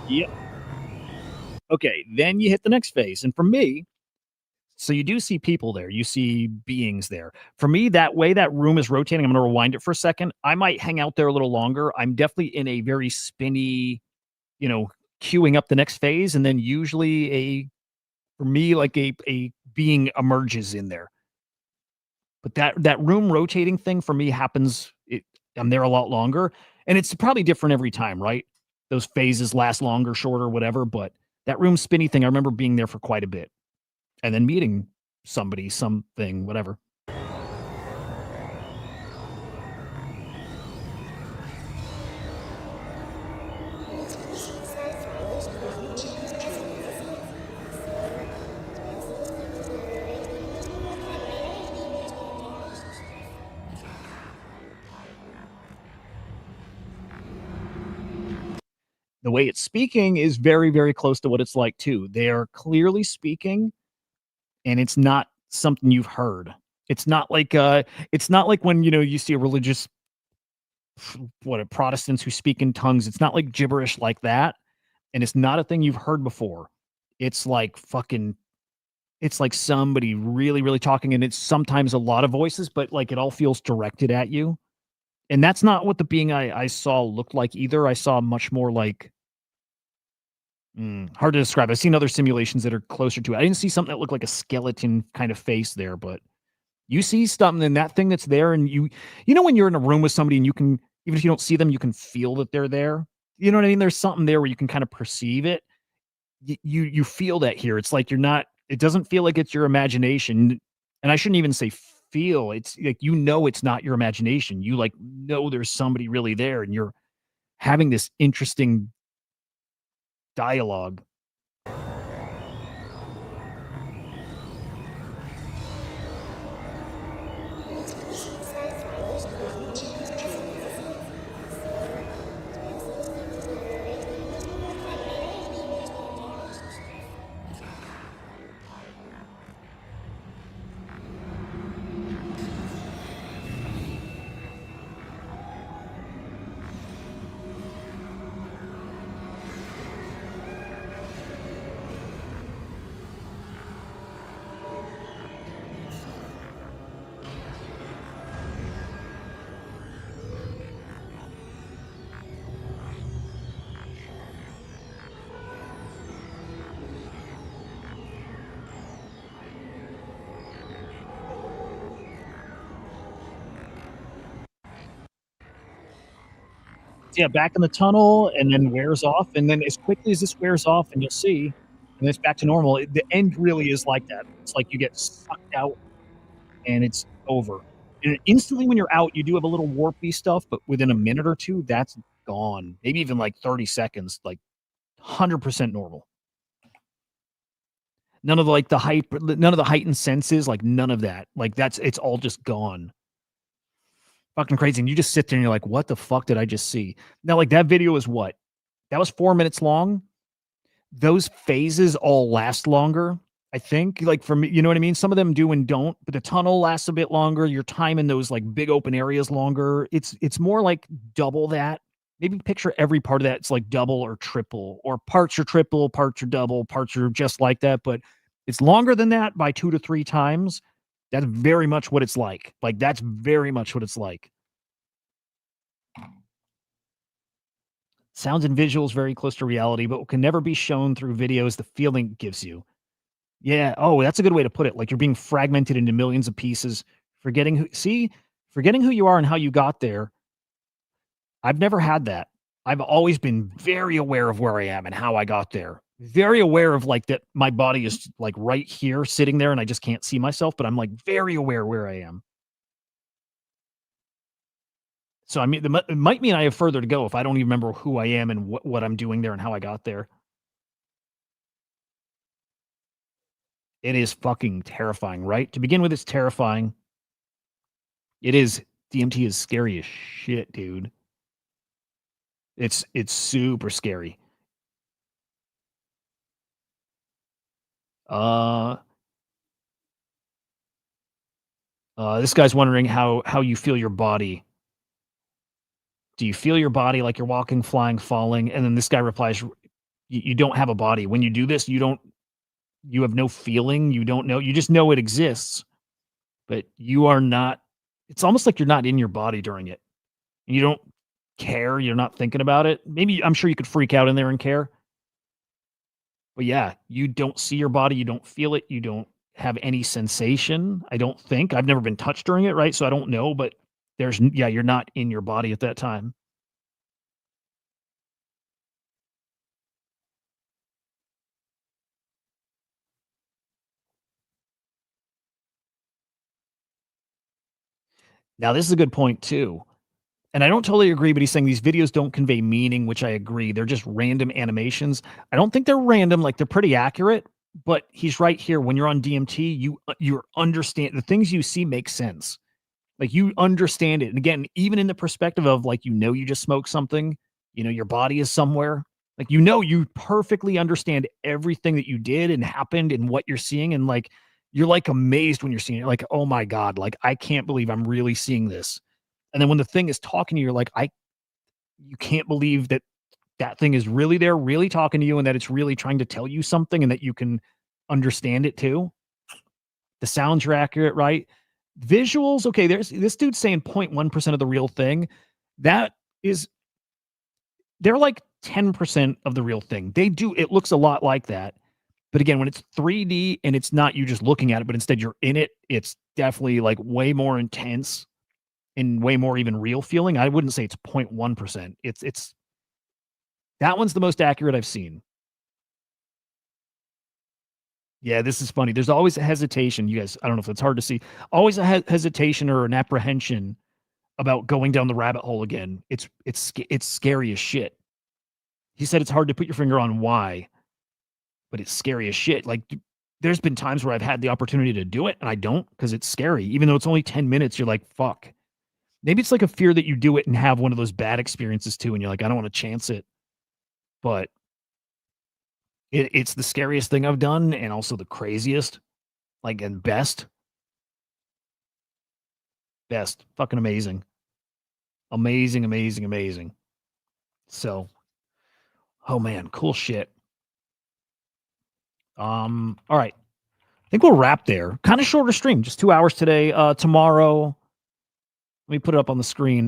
Yep. Okay, then you hit the next phase. And for me, so you do see people there, you see beings there. For me, that way that room is rotating, I'm gonna rewind it for a second. I might hang out there a little longer. I'm definitely in a very spinny, you know, queuing up the next phase, and then usually for me, like a being emerges in there. But that room rotating thing for me happens, I'm there a lot longer, and it's probably different every time, right? Those phases last longer, shorter, whatever, but that room spinny thing, I remember being there for quite a bit and then meeting somebody, something, whatever. The way it's speaking is very, very close to what it's like too. They are clearly speaking, and it's not something you've heard. It's not like when, you know, you see a religious Protestants who speak in tongues. It's not like gibberish like that, and it's not a thing you've heard before. It's like fucking it's like somebody really, really talking, and it's sometimes a lot of voices, but like it all feels directed at you. And that's not what the being I saw looked like either. I saw much more like hard to describe. I've seen other simulations that are closer to it. I didn't see something that looked like a skeleton kind of face there, but you see something in that thing that's there, and you know when you're in a room with somebody and you can, even if you don't see them, you can feel that they're there. You know what I mean? There's something there where you can kind of perceive it. You feel that here. It's like you're not. It doesn't feel like it's your imagination, and I shouldn't even say feel. It's like you know it's not your imagination. You like know there's somebody really there, and you're having this interesting dialogue. Yeah, back in the tunnel and then wears off, and then as quickly as this wears off, and you'll see, and it's back to normal, the end really is like that. It's like you get sucked out and it's over. And instantly when you're out, you do have a little warpy stuff, but within a minute or two, that's gone. Maybe even like 30 seconds, like 100% normal. None of the, like the hype, none of the heightened senses, like none of that. Like it's all just gone. Fucking crazy. And you just sit there and you're like, what the fuck did I just see? Now, like that video is what? That was 4 minutes long. Those phases all last longer. I think, like for me, you know what I mean? Some of them do and don't, but the tunnel lasts a bit longer. Your time in those like big open areas longer. It's more like double that. Maybe picture every part of that. It's like double or triple, or parts are triple, parts are double, parts are just like that. But it's longer than that by 2 to 3 times. That's very much what it's like. Like that's very much what it's like. Sounds and visuals very close to reality, but can never be shown through videos. The feeling it gives you. Yeah. Oh, that's a good way to put it. Like you're being fragmented into millions of pieces, forgetting who you are and how you got there. I've never had that. I've always been very aware of where I am and how I got there. Very aware of like that my body is like right here sitting there and I just can't see myself, but I'm like very aware where I am. So I mean, it might mean I have further to go if I don't even remember who I am and what I'm doing there and how I got there. It is fucking terrifying, right? To begin with, it's terrifying. It is. DMT is scary as shit, dude. It's super scary. This guy's wondering how you feel your body. Do you feel your body like you're walking, flying, falling? And then this guy replies, you don't have a body. When you do this, you have no feeling. You don't know. You just know it exists, but you are not. It's almost like you're not in your body during it. You don't care. You're not thinking about it. Maybe I'm sure you could freak out in there and care. But yeah, you don't see your body. You don't feel it. You don't have any sensation. I don't think. I've never been touched during it, right? So I don't know, but you're not in your body at that time. Now, this is a good point too. And I don't totally agree, but he's saying these videos don't convey meaning, which I agree. They're just random animations. I don't think they're random, like they're pretty accurate, but he's right here. When you're on DMT, you understand the things you see make sense. Like you understand it. And again, even in the perspective of like you just smoked something, your body is somewhere. Like you perfectly understand everything that you did and happened and what you're seeing. And like you're like amazed when you're seeing it, like, oh my God, like I can't believe I'm really seeing this. And then when the thing is talking to you, you're like, you can't believe that thing is really there, really talking to you, and that it's really trying to tell you something and that you can understand it too. The sounds are accurate, right? Visuals, okay, there's this dude saying 0.1% of the real thing. That is, they're like 10% of the real thing. It looks a lot like that. But again, when it's 3D and it's not you just looking at it, but instead you're in it, it's definitely like way more intense and way more even real feeling. I wouldn't say it's 0.1%. It's that one's the most accurate I've seen. Yeah, this is funny. There's always a hesitation, you guys. I don't know if it's hard to see. Always a hesitation or an apprehension about going down the rabbit hole again. It's scary as shit. He said it's hard to put your finger on why, but it's scary as shit. Like there's been times where I've had the opportunity to do it and I don't because it's scary. Even though it's only 10 minutes, you're like, fuck. Maybe it's like a fear that you do it and have one of those bad experiences too, and you're like, I don't want to chance it. But it's the scariest thing I've done and also the craziest, like, and best. Best. Fucking amazing. Amazing, amazing, amazing. So, oh man, cool shit. All right. I think we'll wrap there. Kind of shorter stream, just 2 hours today. Tomorrow, let me put it up on the screen.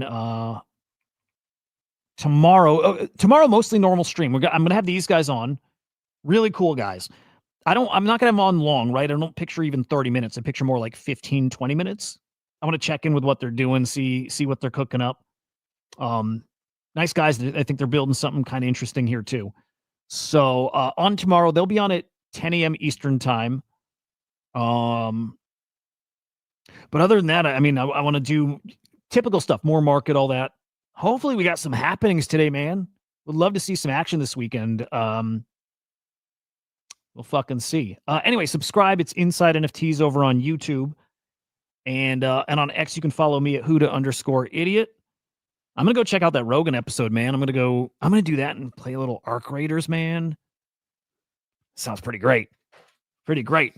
Tomorrow mostly normal stream. I'm gonna have these guys on. Really cool guys. I'm not gonna have them on long, right? I don't picture even 30 minutes. I picture more like 15, 20 minutes. I want to check in with what they're doing, see what they're cooking up. Nice guys. I think they're building something kind of interesting here too. So on tomorrow, they'll be on at 10 a.m. Eastern time. But other than that, I mean, I want to do typical stuff, more market, all that. Hopefully we got some happenings today, man. Would love to see some action this weekend. We'll fucking see. Anyway, subscribe. It's Inside NFTs over on YouTube. And on X, you can follow me at HUDAH_idiot. I'm gonna go check out that Rogan episode, man. I'm gonna do that and play a little Arc Raiders, man. Sounds pretty great. Pretty great.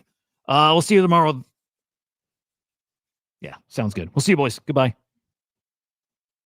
We'll see you tomorrow. Yeah, sounds good. We'll see you boys. Goodbye.